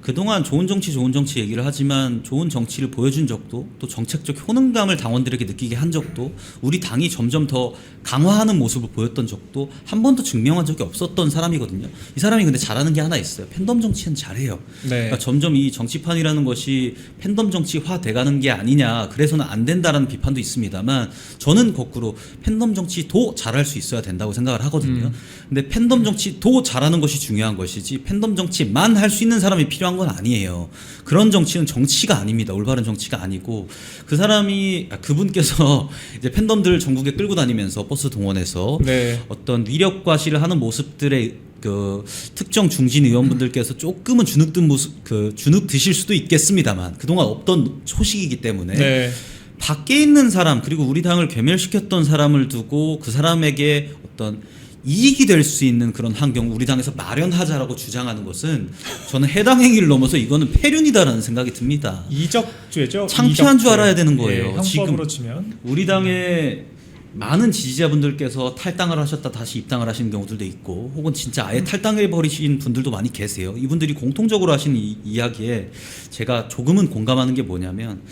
그동안 좋은 정치 얘기를 하지만 좋은 정치를 보여준 적도 또 정책적 효능감을 당원들에게 느끼게 한 적도 우리 당이 점점 더 강화하는 모습을 보였던 적도 한 번도 증명한 적이 없었던 사람이거든요. 이 사람이 근데 잘하는 게 하나 있어요. 팬덤 정치는 잘해요. 네. 그러니까 점점 이 정치판이라는 것이 팬덤 정치화 돼가는 게 아니냐, 그래서는 안 된다라는 비판도 있습니다만 저는 거꾸로 팬덤 정치도 잘할 수 있어야 된다고 생각을 하거든요. 근데 팬덤 정치도 잘하는 것이 중요한 것이지 팬덤 정치만 할 수 있는 사람이 필요한 건 아니에요. 그런 정치는 정치가 아닙니다. 올바른 정치가 아니고 그분께서 이제 팬덤들 전국에 끌고 다니면서 버스 동원해서 네. 어떤 위력 과시를 하는 모습들의 그 특정 중진 의원분들께서 조금은 주눅 드실 수도 있겠습니다만 그동안 없던 소식이기 때문에 네. 밖에 있는 사람 그리고 우리 당을 괴멸시켰던 사람을 두고 그 사람에게 어떤 이익이 될 수 있는 그런 환경 우리 당에서 마련하자라고 주장하는 것은 저는 해당 행위를 넘어서 이거는 폐륜이다라는 생각이 듭니다. 이적죄죠. 창피한 줄 이적죄. 알아야 되는 거예요. 예, 지금 형법으로 치면 우리 당의 많은 지지자분들께서 탈당을 하셨다 다시 입당을 하시는 경우들도 있고 혹은 진짜 아예 탈당해 버리신 분들도 많이 계세요. 이분들이 공통적으로 하신 이야기에 제가 조금은 공감하는 게 뭐냐면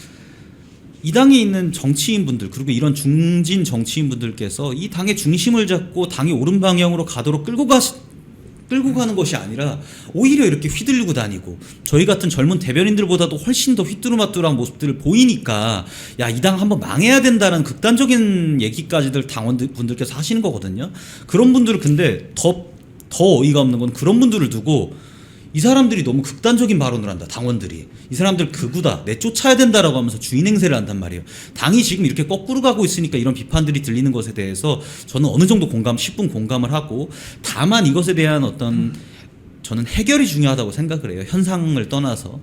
이 당에 있는 정치인분들 그리고 이런 중진 정치인분들께서 이 당의 중심을 잡고 당이 옳은 방향으로 가도록 끌고 가는 것이 아니라 오히려 이렇게 휘둘리고 다니고 저희 같은 젊은 대변인들보다도 훨씬 더 휘뚜루마뚜루한 모습들을 보이니까 야, 이 당 한번 망해야 된다는 극단적인 얘기까지들 당원분들께서 하시는 거거든요. 그런 분들은 근데 더 어이가 없는 건 그런 분들을 두고 이 사람들이 너무 극단적인 발언을 한다. 당원들이. 이 사람들 극우다. 내쫓아야 된다라고 하면서 주인 행세를 한단 말이에요. 당이 지금 이렇게 거꾸로 가고 있으니까 이런 비판들이 들리는 것에 대해서 저는 어느 정도 10분 공감을 하고 다만 이것에 대한 어떤 저는 해결이 중요하다고 생각을 해요. 현상을 떠나서.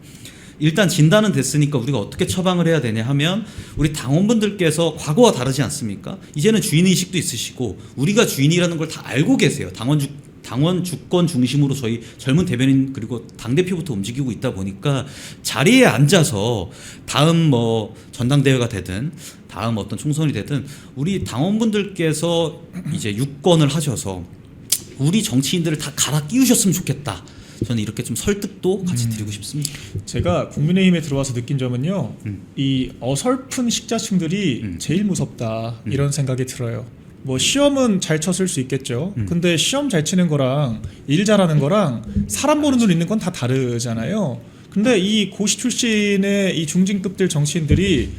일단 진단은 됐으니까 우리가 어떻게 처방을 해야 되냐 하면 우리 당원분들께서 과거와 다르지 않습니까? 이제는 주인의식도 있으시고 우리가 주인이라는 걸 다 알고 계세요. 당원 주권 중심으로 저희 젊은 대변인 그리고 당대표부터 움직이고 있다 보니까 자리에 앉아서 다음 뭐 전당대회가 되든 다음 어떤 총선이 되든 우리 당원분들께서 이제 유권을 하셔서 우리 정치인들을 다 갈아 끼우셨으면 좋겠다. 저는 이렇게 좀 설득도 같이 드리고 싶습니다. 제가 국민의힘에 들어와서 느낀 점은요. 이 어설픈 식자층들이 제일 무섭다 이런 생각이 들어요. 뭐 시험은 잘 쳤을 수 있겠죠. 근데 시험 잘 치는 거랑 일 잘하는 거랑 사람 보는 눈 있는 건 다 다르잖아요. 근데 이 고시 출신의 이 중진급들 정치인들이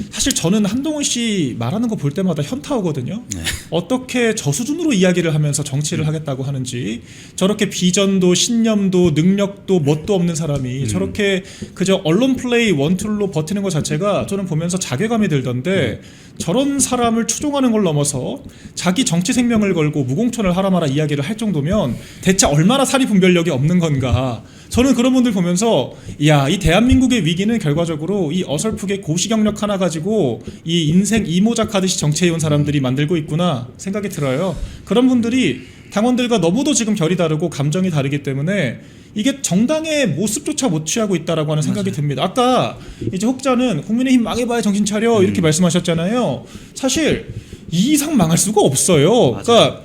사실 저는 한동훈 씨 말하는 거 볼 때마다 현타 오거든요. 네. 어떻게 저 수준으로 이야기를 하면서 정치를 하겠다고 하는지 저렇게 비전도 신념도 능력도 뭣도 없는 사람이 저렇게 그저 언론 플레이 원툴로 버티는 것 자체가 저는 보면서 자괴감이 들던데 저런 사람을 추종하는 걸 넘어서 자기 정치 생명을 걸고 무공천을 하라 마라 이야기를 할 정도면 대체 얼마나 사리 분별력이 없는 건가. 저는 그런 분들 보면서 야, 이 대한민국의 위기는 결과적으로 이 어설프게 고시 경력 하나 가지고 이 인생 이모작하듯이 정치해온 사람들이 만들고 있구나 생각이 들어요. 그런 분들이 당원들과 너무도 지금 결이 다르고 감정이 다르기 때문에 이게 정당의 모습조차 못 취하고 있다라고 하는 생각이 듭니다. 아까 이제 혹자는 국민의힘 망해봐야 정신 차려 이렇게 말씀하셨잖아요. 사실 이 이상 망할 수가 없어요. 맞아요. 그러니까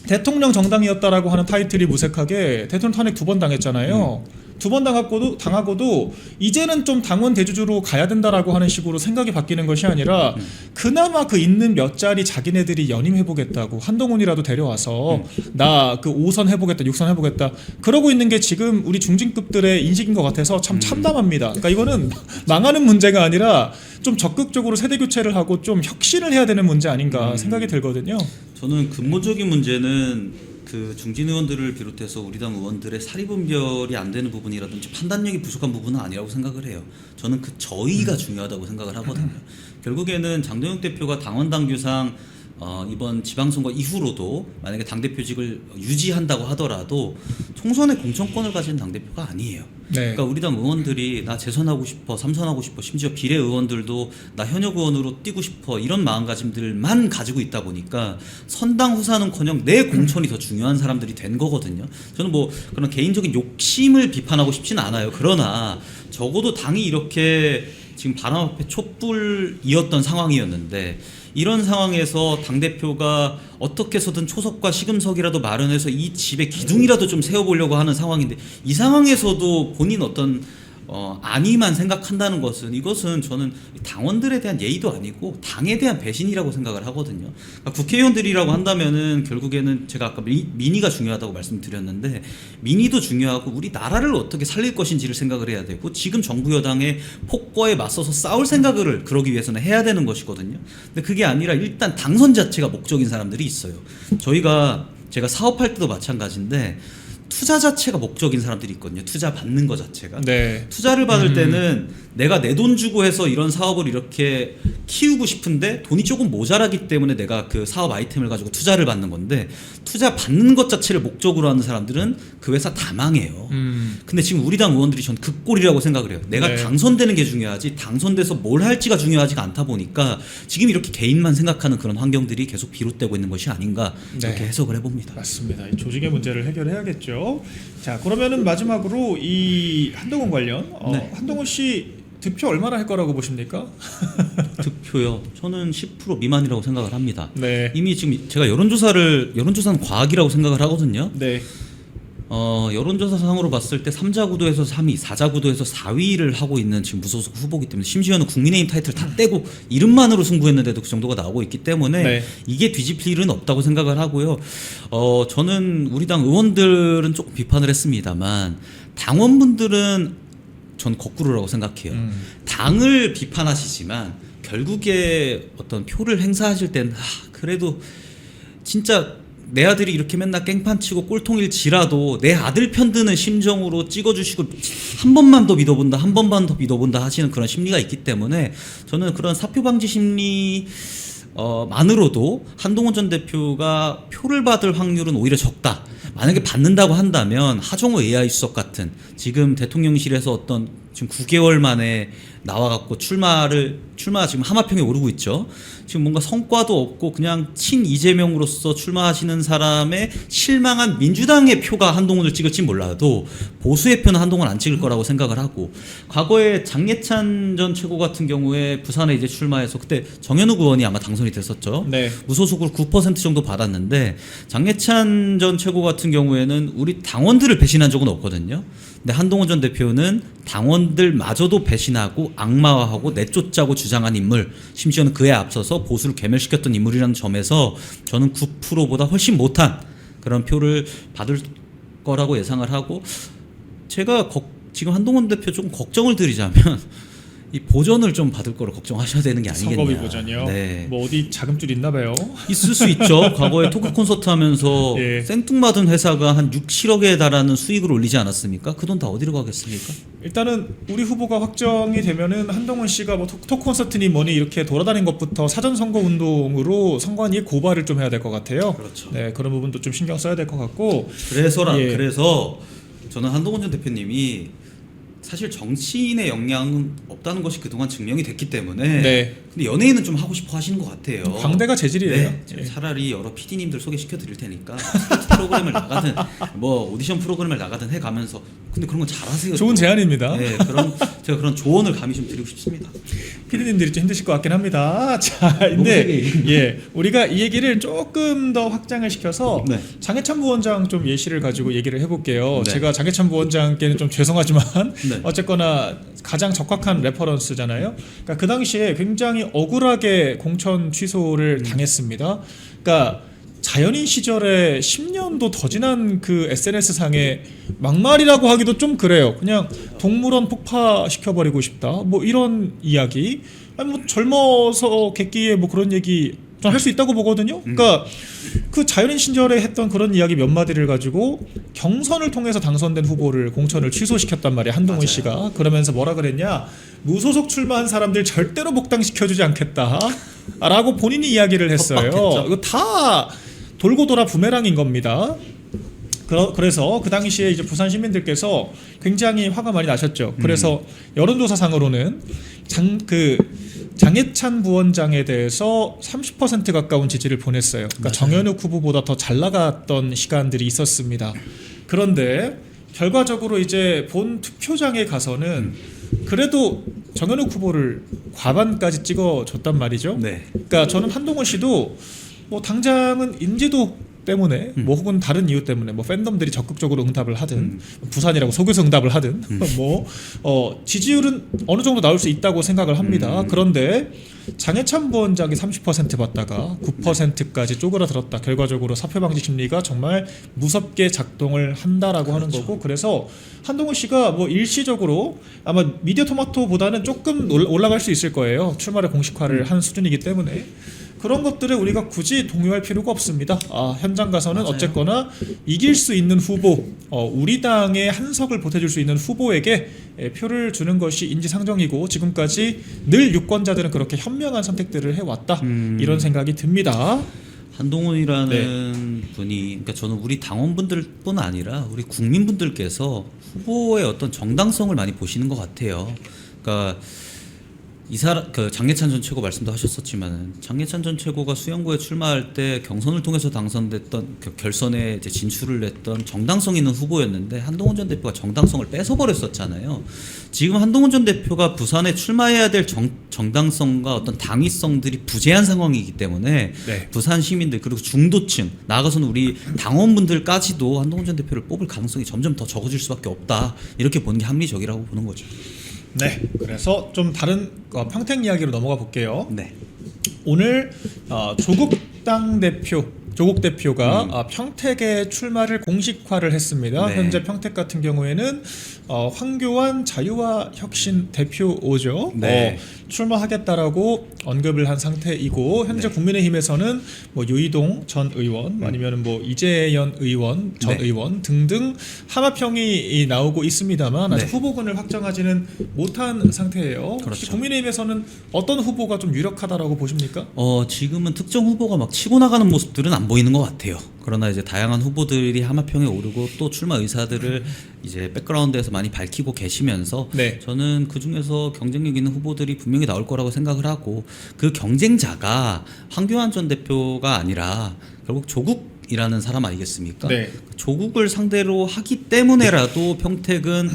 대통령 정당이었다라고 하는 타이틀이 무색하게 대통령 탄핵 2번 당했잖아요. 2번 당하고도 이제는 좀 당원 대주주로 가야 된다라고 하는 식으로 생각이 바뀌는 것이 아니라 그나마 그 있는 몇 자리 자기네들이 연임해보겠다고 한동훈이라도 데려와서 나 그 5선 해보겠다 6선 해보겠다 그러고 있는 게 지금 우리 중진급들의 인식인 것 같아서 참 참담합니다. 그러니까 이거는 망하는 문제가 아니라 좀 적극적으로 세대 교체를 하고 좀 혁신을 해야 되는 문제 아닌가 생각이 들거든요. 저는 근본적인 문제는 그 중진 의원들을 비롯해서 우리 당 의원들의 사리분별이 안 되는 부분이라든지 판단력이 부족한 부분은 아니라고 생각을 해요. 저는 그 저의가 중요하다고 생각을 하거든요. 결국에는 장동혁 대표가 당원 당규상 이번 지방선거 이후로도 만약에 당대표직을 유지한다고 하더라도 총선의 공천권을 가진 당대표가 아니에요. 네. 그러니까 우리 당 의원들이 나 재선하고 싶어, 삼선하고 싶어, 심지어 비례 의원들도 나 현역 의원으로 뛰고 싶어 이런 마음가짐들만 가지고 있다 보니까 선당 후사는커녕 내 공천이 더 중요한 사람들이 된 거거든요. 저는 뭐 그런 개인적인 욕심을 비판하고 싶진 않아요. 그러나 적어도 당이 이렇게 지금 바람 앞에 촛불이었던 상황이었는데 이런 상황에서 당대표가 어떻게 해서든 초석과 시금석이라도 마련해서 이 집에 기둥이라도 좀 세워보려고 하는 상황인데 이 상황에서도 본인 어떤 안위만 생각한다는 것은 이것은 저는 당원들에 대한 예의도 아니고 당에 대한 배신이라고 생각을 하거든요. 그러니까 국회의원들이라고 한다면은 결국에는 제가 아까 민의가 중요하다고 말씀드렸는데 민의도 중요하고 우리 나라를 어떻게 살릴 것인지를 생각을 해야 되고 지금 정부 여당의 폭거에 맞서서 싸울 생각을 그러기 위해서는 해야 되는 것이거든요. 근데 그게 아니라 일단 당선 자체가 목적인 사람들이 있어요. 제가 사업할 때도 마찬가지인데 투자 자체가 목적인 사람들이 있거든요. 투자 받는 거 자체가. 네. 투자를 받을 때는 내가 내 돈 주고 해서 이런 사업을 이렇게 키우고 싶은데 돈이 조금 모자라기 때문에 내가 그 사업 아이템을 가지고 투자를 받는 건데 투자 받는 것 자체를 목적으로 하는 사람들은 그 회사 다 망해요. 근데 지금 우리 당 의원들이 전 그 꼴이라고 생각을 해요. 내가 네. 당선되는 게 중요하지 당선돼서 뭘 할지가 중요하지가 않다 보니까 지금 이렇게 개인만 생각하는 그런 환경들이 계속 비롯되고 있는 것이 아닌가 이렇게 네. 해석을 해봅니다. 맞습니다. 이 조직의 문제를 해결해야겠죠. 자, 그러면은 마지막으로 이 한동훈 관련 네. 한동훈 씨 득표 얼마나 할 거라고 보십니까? 득표요. 저는 10% 미만이라고 생각을 합니다. 네. 이미 지금 제가 여론조사는 과학이라고 생각을 하거든요. 네. 여론조사상으로 봤을 때 3자 구도에서 3위, 4자 구도에서 4위를 하고 있는 지금 무소속 후보기 때문에 심지어는 국민의힘 타이틀 다 떼고 이름만으로 승부했는데도 그 정도가 나오고 있기 때문에 네. 이게 뒤집힐 일은 없다고 생각을 하고요. 저는 우리 당 의원들은 조금 비판을 했습니다만 당원분들은 전 거꾸로라고 생각해요. 당을 비판하시지만 결국에 어떤 표를 행사하실 때는 그래도 진짜 내 아들이 이렇게 맨날 깽판 치고 꼴통일지라도 내 아들 편드는 심정으로 찍어주시고 한 번만 더 믿어본다 한 번만 더 믿어본다 하시는 그런 심리가 있기 때문에 저는 그런 사표 방지 심리 만으로도 한동훈 전 대표가 표를 받을 확률은 오히려 적다. 만약에 받는다고 한다면 하정우 AI 수석 같은 지금 대통령실에서 어떤 지금 9개월 만에 나와갖고 출마 지금 하마평에 오르고 있죠. 지금 뭔가 성과도 없고 그냥 친 이재명으로서 출마하시는 사람의 실망한 민주당의 표가 한동훈을 찍을지 몰라도 보수의 표는 한동훈 안 찍을 거라고 생각을 하고 과거에 장예찬 전 최고 같은 경우에 부산에 이제 출마해서 그때 정현욱 의원이 아마 당선이 됐었죠. 네. 무소속으로 9% 정도 받았는데 장예찬 전 최고 같은 경우에는 우리 당원들을 배신한 적은 없거든요. 근데 한동훈 전 대표는 당원들마저도 배신하고 악마화하고 내쫓자고 주장한 인물, 심지어는 그에 앞서서 보수를 괴멸시켰던 인물이라는 점에서 저는 9%보다 훨씬 못한 그런 표를 받을 거라고 예상을 하고 제가 지금 한동훈 대표 조금 걱정을 드리자면 이 보전을 좀 받을 거로 걱정하셔야 되는 게 아니겠냐. 선거비 보전이요? 네. 뭐 어디 자금줄 있나 봐요. 있을 수 있죠. 과거에 토크 콘서트 하면서 예. 생뚱맞은 회사가 한 6, 7억에 달하는 수익을 올리지 않았습니까? 그 돈 다 어디로 가겠습니까? 일단은 우리 후보가 확정이 되면은 한동훈 씨가 뭐 토크 콘서트니 뭐니 이렇게 돌아다닌 것부터 사전 선거 운동으로 선관위에 고발을 좀 해야 될 것 같아요. 그렇죠. 네, 그런 부분도 좀 신경 써야 될 것 같고. 예. 그래서 저는 한동훈 전 대표님이 사실 정치인의 역량은 없다는 것이 그동안 증명이 됐기 때문에 네. 근데 연예인은 좀 하고 싶어 하시는 것 같아요. 광대가 재질이에요. 네, 예. 차라리 여러 PD님들 소개시켜 드릴 테니까 스포츠 프로그램을 나가든 뭐 오디션 프로그램을 나가든 해가면서 근데 그런 건 잘하세요. 좋은 또. 제안입니다. 네, 제가 그런 조언을 감히 좀 드리고 싶습니다. 피디님들이 좀 힘드실 것 같긴 합니다. 자, 근데 예, 우리가 이 얘기를 조금 더 확장을 시켜서 네. 장해찬 부원장 좀 예시를 가지고 얘기를 해볼게요. 네. 제가 장해찬 부원장께는 좀 죄송하지만 네. 어쨌거나 가장 적합한 레퍼런스잖아요. 그러니까 그 당시에 굉장히 억울하게 공천 취소를 당했습니다. 그러니까 자연인 시절에 10년도 더 지난 그 SNS 상의 막말이라고 하기도 좀 그래요. 그냥 동물원 폭파시켜버리고 싶다. 뭐 이런 이야기. 아니 뭐 젊어서 객기에 뭐 그런 얘기 좀 할 수 있다고 보거든요. 그러니까 그 자연인 시절에 했던 그런 이야기 몇 마디를 가지고 경선을 통해서 당선된 후보를 공천을 취소시켰단 말이에요. 한동훈 씨가. 그러면서 뭐라 그랬냐. 무소속 출마한 사람들 절대로 복당시켜주지 않겠다. 라고 본인이 이야기를 했어요. 협박했죠. 이거 다 돌고 돌아 부메랑인 겁니다. 그래서 그 당시에 이제 부산 시민들께서 굉장히 화가 많이 나셨죠. 그래서 여론조사상으로는 장해찬 부원장에 대해서 30% 가까운 지지를 보냈어요. 그러니까 정현욱 후보보다 더 잘 나갔던 시간들이 있었습니다. 그런데 결과적으로 이제 본 투표장에 가서는 그래도 정현욱 후보를 과반까지 찍어줬단 말이죠. 네. 그러니까 저는 한동훈 씨도 뭐 당장은 인지도 때문에 뭐 혹은 다른 이유 때문에 뭐 팬덤들이 적극적으로 응답을 하든 부산이라고 속여서 응답을 하든 뭐 지지율은 어느 정도 나올 수 있다고 생각을 합니다. 그런데 장해찬 부원장이 30% 받다가 9%까지 쪼그라들었다. 결과적으로 사표 방지 심리가 정말 무섭게 작동을 한다라고 하는 거고, 그래서 한동훈 씨가 뭐 일시적으로 아마 미디어 토마토보다는 조금 올라갈 수 있을 거예요. 출마를 공식화를 한 수준이기 때문에. 그런 것들을 우리가 굳이 동요할 필요가 없습니다. 현장 가서는 맞아요. 어쨌거나 이길 수 있는 후보, 우리 당에 한석을 보태줄 수 있는 후보에게 표를 주는 것이 인지상정이고, 지금까지 늘 유권자들은 그렇게 현명한 선택들을 해왔다. 이런 생각이 듭니다. 한동훈이라는 분이, 그러니까 저는 우리 당원분들뿐 아니라 우리 국민분들께서 후보의 어떤 정당성을 많이 보시는 것 같아요. 그러니까 이 사람, 그 장예찬 전 최고 말씀도 하셨었지만, 장예찬 전 최고가 수영구에 출마할 때 경선을 통해서 당선됐던, 그 결선에 이제 진출을 했던 정당성 있는 후보였는데, 한동훈 전 대표가 정당성을 뺏어버렸었잖아요. 지금 한동훈 전 대표가 부산에 출마해야 될 정당성과 어떤 당위성들이 부재한 상황이기 때문에 네. 부산 시민들, 그리고 중도층, 나아가서는 우리 당원분들까지도 한동훈 전 대표를 뽑을 가능성이 점점 더 적어질 수밖에 없다, 이렇게 보는 게 합리적이라고 보는 거죠. 네, 그래서 좀 다른 평택 이야기로 넘어가 볼게요. 네. 오늘 조국 대표가 평택에 출마를 공식화를 했습니다. 네. 현재 평택 같은 경우에는 황교안 자유와혁신 대표죠. 네. 출마하겠다라고 언급을 한 상태이고, 현재 네. 국민의힘에서는 뭐 유이동 전 의원, 아니면 뭐 이재현 의원 전 네. 의원 등등 하마평이 나오고 있습니다만 아직 네. 후보군을 확정하지는 못한 상태예요. 혹시 그렇죠. 국민의힘에서는 어떤 후보가 좀 유력하다라고 보십니까? 지금은 특정 후보가 막 치고 나가는 모습들은 안 보이는 것 같아요. 그러나 이제 다양한 후보들이 하마평에 오르고 또 출마 의사들을 이제 백그라운드에서 많이 밝히고 계시면서, 네. 저는 그 중에서 경쟁력 있는 후보들이 분명히 나올 거라고 생각을 하고, 그 경쟁자가 황교안 전 대표가 아니라 결국 조국이라는 사람 아니겠습니까? 네. 조국을 상대로 하기 때문에라도 평택은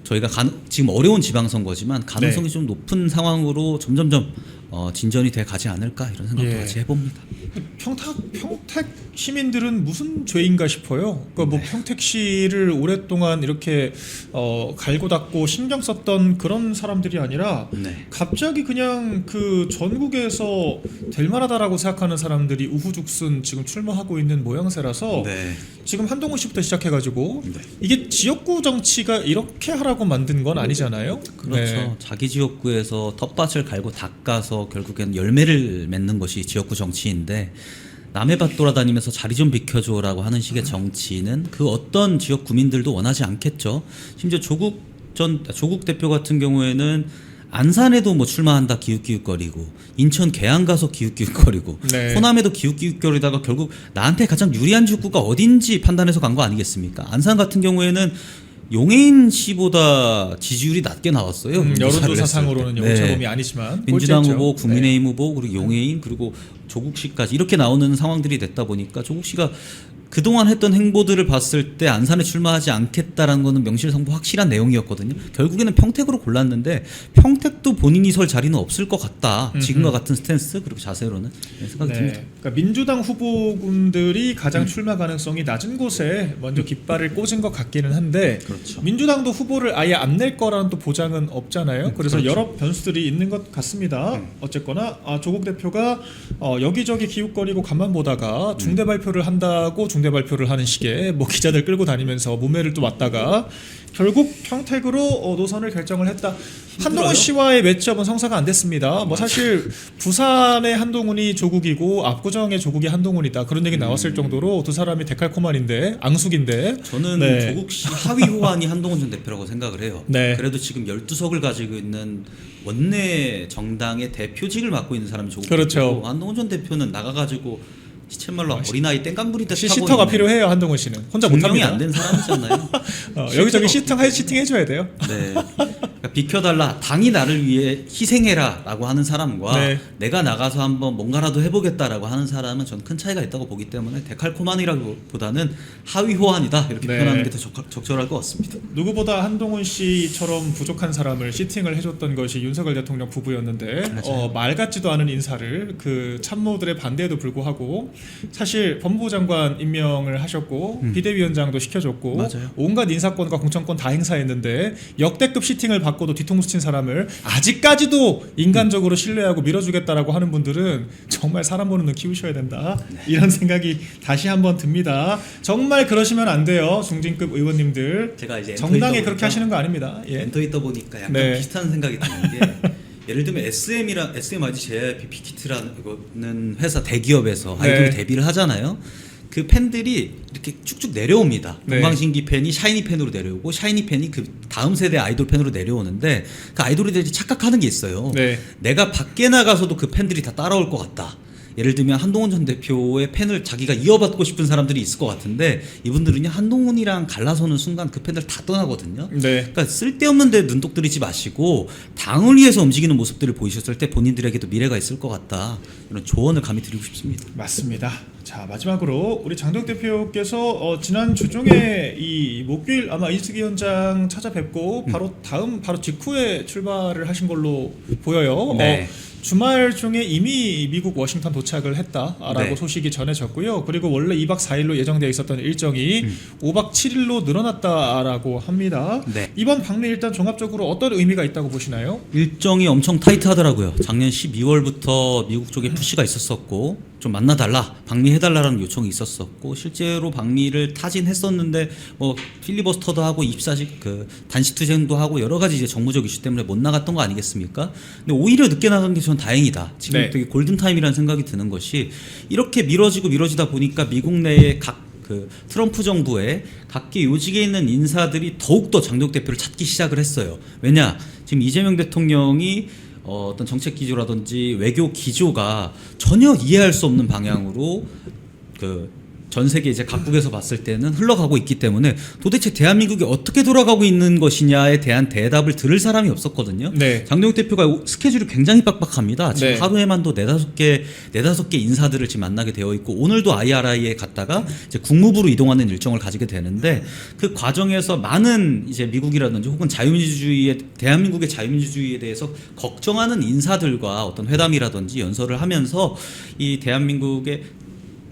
저희가 지금 어려운 지방선거지만 가능성이 좀 높은 상황으로 점점점 진전이 돼 가지 않을까, 이런 생각도 예. 같이 해봅니다. 평택 시민들은 무슨 죄인가 싶어요. 그러니까 뭐 평택시를 오랫동안 이렇게 갈고 닦고 신경 썼던 그런 사람들이 아니라 네. 갑자기 그냥 그 전국에서 될 만하다라고 생각하는 사람들이 우후죽순 지금 출마하고 있는 모양새라서 네. 지금 한동훈 씨부터 시작해가지고 네. 이게 지역구 정치가 이렇게 하라고 만든 건 아니잖아요. 그렇죠. 네. 자기 지역구에서 텃밭을 갈고 닦아서 결국엔 열매를 맺는 것이 지역구 정치인데, 남의 밭 돌아다니면서 자리 좀 비켜줘라고 하는 식의 정치는 그 어떤 지역 구민들도 원하지 않겠죠. 심지어 조국 대표 같은 경우에는 안산에도 뭐 출마한다 기웃기웃거리고, 인천 계양 가서 기웃기웃거리고, 네. 호남에도 기웃기웃거리다가 결국 나한테 가장 유리한 지역구가 어딘지 판단해서 간 거 아니겠습니까? 안산 같은 경우에는 용해인 씨보다 지지율이 낮게 나왔어요. 여론조사상으로는 네. 오차범위 아니지만 민주당 꼴찌했죠. 후보, 네. 국민의힘 후보, 그리고 용해인, 그리고 조국 씨까지 이렇게 나오는 상황들이 됐다 보니까, 조국 씨가 그동안 했던 행보들을 봤을 때 안산에 출마하지 않겠다라는 거는 명실상부 확실한 내용이었거든요. 결국에는 평택으로 골랐는데, 평택도 본인이 설 자리는 없을 것 같다. 지금과 같은 스탠스, 그리고 자세로는 생각이 듭니다. 그러니까 민주당 후보군들이 가장 출마 가능성이 낮은 곳에 먼저 깃발을 꽂은 것 같기는 한데, 그렇죠. 민주당도 후보를 아예 안 낼 거라는 또 보장은 없잖아요. 그래서 그렇죠. 여러 변수들이 있는 것 같습니다. 어쨌거나 조국 대표가 여기저기 기웃거리고 간만 보다가 중대 발표를 한다고 중대 발표를 하는 식의 뭐 기자들 끌고 다니면서 문매를 또 맞다가 결국 평택으로 노선을 결정을 했다. 한동훈 씨와의 매치업은 성사가 안 됐습니다. 뭐 사실 부산의 한동훈이 조국이고 압구정의 조국이 한동훈이다, 그런 얘기 나왔을 정도로 두 사람이 데칼코마니인데, 앙숙인데. 저는 네. 조국 씨 하위 호환이 한동훈 전 대표라고 생각을 해요. 네. 그래도 지금 12석을 가지고 있는 원내 정당의 대표직을 맡고 있는 사람이 조국 그렇죠. 대표고, 한동훈 전 대표는 나가가지고 시쳇말로 어린아이 땡깡부리듯 타고 시터가 있는, 필요해요. 한동훈 씨는 혼자 증명이 못합니다. 안 된 사람이잖아요. 여기저기 시팅 해줘야 돼요. 네. 그러니까 비켜달라, 당이 나를 위해 희생해라라고 하는 사람과 네. 내가 나가서 한번 뭔가라도 해보겠다라고 하는 사람은 저는 큰 차이가 있다고 보기 때문에 데칼코마니라기보다는 하위 호환이다 이렇게 네. 표현하는 게 더 적절할 것 같습니다. 누구보다 한동훈 씨처럼 부족한 사람을 시팅을 해줬던 것이 윤석열 대통령 부부였는데 말 같지도 않은 인사를 그 참모들의 반대에도 불구하고 사실 법무부 장관 임명을 하셨고 비대위원장도 시켜줬고 맞아요. 온갖 인사권과 공천권 다 행사했는데 역대급 시팅을 받고도 뒤통수 친 사람을 아직까지도 인간적으로 신뢰하고 밀어주겠다라고 하는 분들은 정말 사람 보는 눈 키우셔야 된다 이런 생각이 다시 한번 듭니다. 정말 그러시면 안 돼요. 중진급 의원님들 제가 이제 정당에 그렇게 하시는 거 아닙니다. 예. 엔터 있다 보니까 약간 네. 비슷한 생각이 드는 게 예를 들면 SMIG JYP 빅히트라는 회사 대기업에서 네. 아이돌이 데뷔를 하잖아요. 그 팬들이 이렇게 쭉쭉 내려옵니다. 네. 동방신기 팬이 샤이니 팬으로 내려오고 샤이니 팬이 그 다음 세대 아이돌 팬으로 내려오는데 그 아이돌들이 착각하는 게 있어요. 네. 내가 밖에 나가서도 그 팬들이 다 따라올 것 같다. 예를 들면 한동훈 전 대표의 팬을 자기가 이어받고 싶은 사람들이 있을 것 같은데 이분들은요 한동훈이랑 갈라서는 순간 그 팬들 다 떠나거든요. 네. 그러니까 쓸데없는데 눈독 들이지 마시고 당을 위해서 움직이는 모습들을 보이셨을 때 본인들에게도 미래가 있을 것 같다 이런 조언을 감히 드리고 싶습니다. 맞습니다. 자 마지막으로 우리 장동 대표께서 지난 주중에 이 목요일 아마 이수기 위원장 찾아뵙고 바로 직후에 출발을 하신 걸로 보여요. 네. 주말 중에 이미 미국 워싱턴 도착을 했다라고 네. 소식이 전해졌고요. 그리고 원래 2박 4일로 예정되어 있었던 일정이 5박 7일로 늘어났다라고 합니다. 네. 이번 방미 일단 종합적으로 어떤 의미가 있다고 보시나요? 일정이 엄청 타이트하더라고요. 작년 12월부터 미국 쪽에 푸시가 있었었고 좀 만나달라, 방미해달라라는 요청이 있었었고 실제로 방미를 타진했었는데 뭐 필리버스터도 하고 입사직 그 단식 투쟁도 하고 여러 가지 이제 정무적 이슈 때문에 못 나갔던 거 아니겠습니까? 근데 오히려 늦게 나간 게 전 다행이다. 지금 네. 되게 골든 타임이라는 생각이 드는 것이 이렇게 미뤄지다 보니까 미국 내에 그 트럼프 정부의 각계 요직에 있는 인사들이 더욱더 장동 대표를 찾기 시작을 했어요. 왜냐? 지금 이재명 대통령이 어떤 정책 기조라든지 외교 기조가 전혀 이해할 수 없는 방향으로 그 전 세계 이제 각국에서 봤을 때는 흘러가고 있기 때문에 도대체 대한민국이 어떻게 돌아가고 있는 것이냐에 대한 대답을 들을 사람이 없었거든요. 네. 장동혁 대표가 스케줄이 굉장히 빡빡합니다. 지금 네. 하루에만도 네다섯 개 인사들을 지금 만나게 되어 있고 오늘도 IRI에 갔다가 이제 국무부로 이동하는 일정을 가지게 되는데 그 과정에서 많은 이제 미국이라든지 혹은 대한민국의 자유민주주의에 대해서 걱정하는 인사들과 어떤 회담이라든지 연설을 하면서 이 대한민국의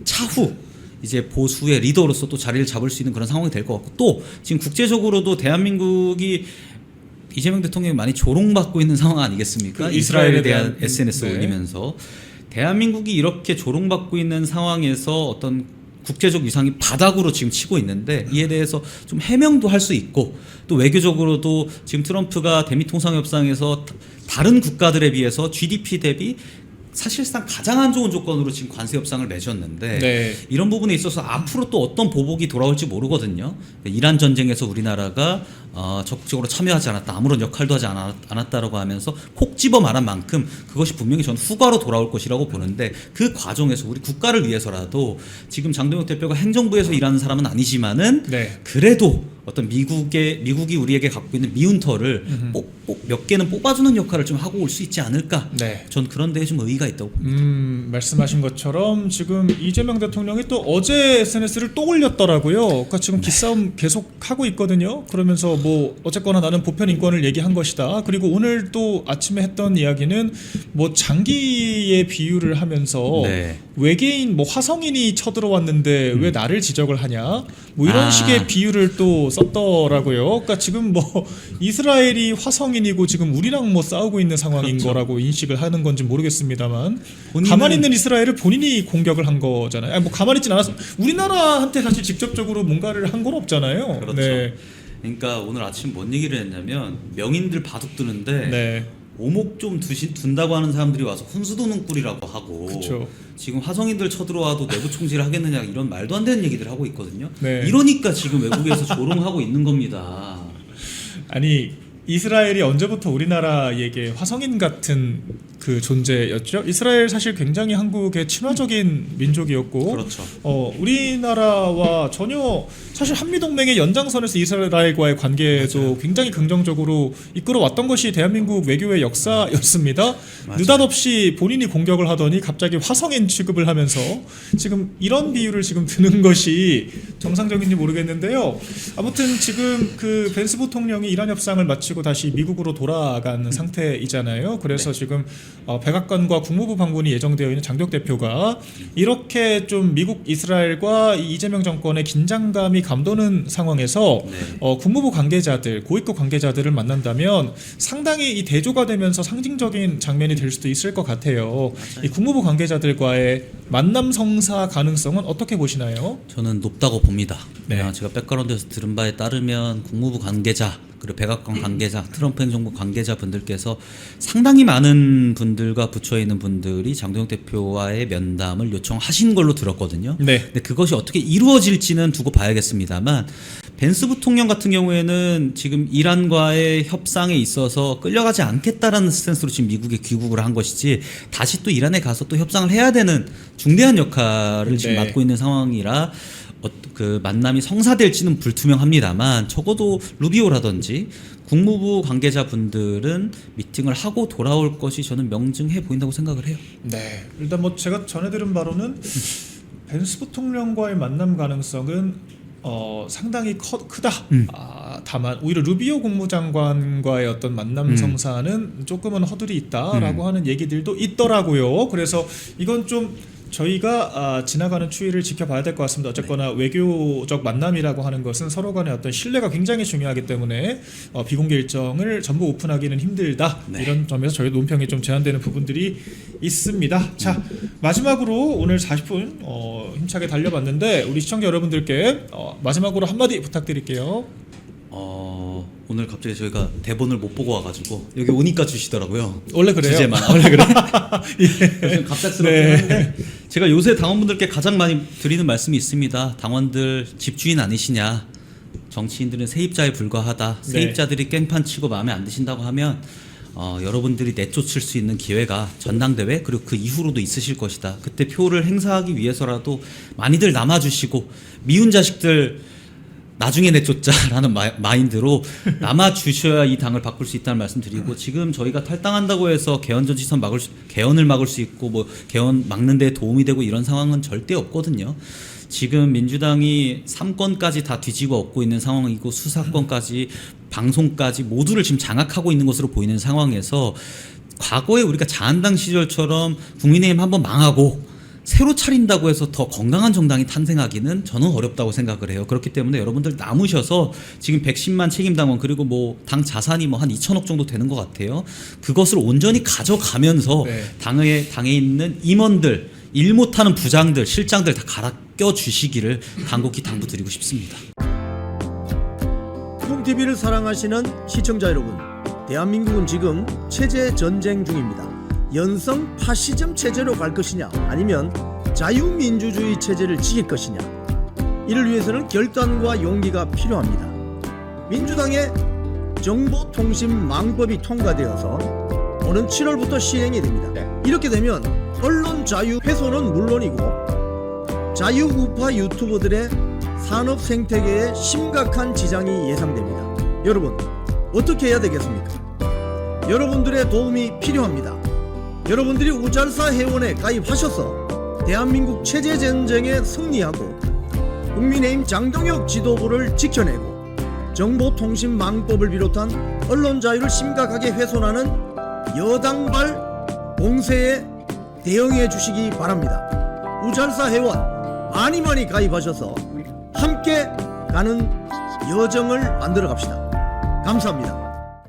차후 이제 보수의 리더로서 또 자리를 잡을 수 있는 그런 상황이 될 것 같고 또 지금 국제적으로도 대한민국이 이재명 대통령이 많이 조롱받고 있는 상황 아니겠습니까? 그 이스라엘에 대한 SNS 네. 올리면서 대한민국이 이렇게 조롱받고 있는 상황에서 어떤 국제적 위상이 바닥으로 지금 치고 있는데 이에 대해서 좀 해명도 할 수 있고 또 외교적으로도 지금 트럼프가 대미 통상협상에서 다른 국가들에 비해서 GDP 대비 사실상 가장 안 좋은 조건으로 지금 관세 협상을 맺었는데 네. 이런 부분에 있어서 앞으로 또 어떤 보복이 돌아올지 모르거든요. 이란 전쟁에서 우리나라가 적극적으로 참여하지 않았다, 아무런 역할도 하지 않았다라고 하면서 콕 집어 말한 만큼 그것이 분명히 저는 후과로 돌아올 것이라고 보는데 그 과정에서 우리 국가를 위해서라도 지금 장동혁 대표가 행정부에서 일하는 사람은 아니지만은 네. 그래도 어떤 미국이 우리에게 갖고 있는 미운털을 몇 개는 뽑아주는 역할을 좀 하고 올 수 있지 않을까? 네. 전 그런 데에 좀 의의가 있다고 봅니다. 말씀하신 것처럼 지금 이재명 대통령이 또 어제 SNS를 또 올렸더라고요. 그러니까 지금 기싸움 계속 하고 있거든요. 그러면서 뭐 어쨌거나 나는 보편 인권을 얘기한 것이다. 그리고 오늘 또 아침에 했던 이야기는 뭐 장기의 비유를 하면서 네. 외계인 뭐 화성인이 쳐들어왔는데 왜 나를 지적을 하냐? 뭐 이런 식의 비유를 또 썼더라고요. 그러니까 지금 뭐 이스라엘이 화성인이고 지금 우리랑 뭐 싸우고 있는 상황인 그렇죠. 거라고 인식을 하는 건지 모르겠습니다만 본인은- 가만히 있는 이스라엘을 본인이 공격을 한 거잖아요. 아니, 뭐 가만히 있진 않았어. 우리나라한테 사실 직접적으로 뭔가를 한 건 없잖아요. 그렇죠. 네. 그러니까 오늘 아침 뭔 얘기를 했냐면 명인들 바둑 두는데 네. 오목 좀 둔다고 하는 사람들이 와서 훈수도는 꿀이라고 하고 그쵸. 지금 화성인들 쳐들어와도 내부 총질을 하겠느냐 이런 말도 안 되는 얘기들 하고 있거든요. 네. 이러니까 지금 외국에서 조롱하고 있는 겁니다. 아니 이스라엘이 언제부터 우리나라에게 화성인 같은 그 존재였죠. 이스라엘 사실 굉장히 한국의 친화적인 민족이었고, 그렇죠. 우리나라와 전혀 사실 한미동맹의 연장선에서 이스라엘과의 관계도 굉장히 긍정적으로 이끌어왔던 것이 대한민국 외교의 역사였습니다. 느닷없이 본인이 공격을 하더니 갑자기 화성인 취급을 하면서 지금 이런 비유를 지금 드는 것이 정상적인지 모르겠는데요. 아무튼 지금 그 벤스 부통령이 이란 협상을 마치고 다시 미국으로 돌아가는 상태이잖아요. 그래서 지금 백악관과 국무부 방문이 예정되어 있는 장덕 대표가 이렇게 좀 미국 이스라엘과 이 이재명 정권의 긴장감이 감도는 상황에서 국무부 관계자들, 고위급 관계자들을 만난다면 상당히 이 대조가 되면서 상징적인 장면이 될 수도 있을 것 같아요. 이 국무부 관계자들과의 만남 성사 가능성은 어떻게 보시나요? 저는 높다고 봅니다. 네. 제가 백그라운드에서 들은 바에 따르면 국무부 관계자 그리고 백악관 관계자, 트럼프 행정부 관계자분들께서 상당히 많은 분들과 부처에 있는 분들이 장동혁 대표와의 면담을 요청하신 걸로 들었거든요. 네. 근데 그것이 어떻게 이루어질지는 두고 봐야겠습니다만 벤스 부통령 같은 경우에는 지금 이란과의 협상에 있어서 끌려가지 않겠다라는 스탠스로 지금 미국에 귀국을 한 것이지 다시 또 이란에 가서 또 협상을 해야 되는 중대한 역할을 지금 네. 맡고 있는 상황이라 그 만남이 성사될지는 불투명합니다만 적어도 루비오라든지 국무부 관계자분들은 미팅을 하고 돌아올 것이 저는 명증해 보인다고 생각을 해요. 네. 일단 뭐 제가 전해 들은 바로는 벤스 부통령과의 만남 가능성은 상당히 크다. 다만 오히려 루비오 국무장관과의 어떤 만남 성사는 조금은 허들이 있다라고 하는 얘기들도 있더라고요. 그래서 이건 좀 저희가 지나가는 추이를 지켜봐야 될 것 같습니다. 어쨌거나 외교적 만남이라고 하는 것은 서로 간의 어떤 신뢰가 굉장히 중요하기 때문에 비공개 일정을 전부 오픈하기는 힘들다. 네. 이런 점에서 저희 논평이 좀 제한되는 부분들이 있습니다. 자, 마지막으로 오늘 40분 힘차게 달려봤는데 우리 시청자 여러분들께 마지막으로 한마디 부탁드릴게요. 오늘 갑자기 저희가 대본을 못 보고 와가지고 여기 오니까 주시더라고요. 원래 그래요? 주제만 원래 그래? 좀 갑작스럽긴 네. 한데 제가 요새 당원분들께 가장 많이 드리는 말씀이 있습니다. 당원들 집주인 아니시냐? 정치인들은 세입자에 불과하다. 세입자들이 깽판 치고 마음에 안 드신다고 하면 여러분들이 내쫓을 수 있는 기회가 전당대회 그리고 그 이후로도 있으실 것이다. 그때 표를 행사하기 위해서라도 많이들 남아주시고 미운 자식들 나중에 내쫓자라는 마인드로 남아주셔야 이 당을 바꿀 수 있다는 말씀 드리고 지금 저희가 탈당한다고 해서 개헌 전지선 개헌을 막을 수 있고 뭐 개헌 막는 데 도움이 되고 이런 상황은 절대 없거든요. 지금 민주당이 3권까지 다 뒤집어 엎고 있는 상황이고 수사권까지 방송까지 모두를 지금 장악하고 있는 것으로 보이는 상황에서 과거에 우리가 자한당 시절처럼 국민의힘 한번 망하고 새로 차린다고 해서 더 건강한 정당이 탄생하기는 저는 어렵다고 생각을 해요. 그렇기 때문에 여러분들 남으셔서 지금 110만 책임당원 그리고 뭐 당 자산이 뭐 한 2천억 정도 되는 것 같아요. 그것을 온전히 가져가면서 당에 있는 임원들, 일 못하는 부장들, 실장들 다 갈아 껴주시기를 간곡히 당부드리고 싶습니다. 쿵TV를 사랑하시는 시청자 여러분, 대한민국은 지금 체제 전쟁 중입니다. 연성 파시즘 체제로 갈 것이냐 아니면 자유민주주의 체제를 지킬 것이냐, 이를 위해서는 결단과 용기가 필요합니다. 민주당의 정보통신망법이 통과되어서 오는 7월부터 시행이 됩니다. 이렇게 되면 언론 자유 훼손은 물론이고 자유우파 유튜버들의 산업 생태계에 심각한 지장이 예상됩니다. 여러분, 어떻게 해야 되겠습니까? 여러분들의 도움이 필요합니다. 여러분들이 우잘사 회원에 가입하셔서 대한민국 체제 전쟁에 승리하고 국민의힘 장동혁 지도부를 지켜내고 정보통신망법을 비롯한 언론 자유를 심각하게 훼손하는 여당발 공세에 대응해 주시기 바랍니다. 우잘사 회원 많이 가입하셔서 함께 가는 여정을 만들어 갑시다. 감사합니다.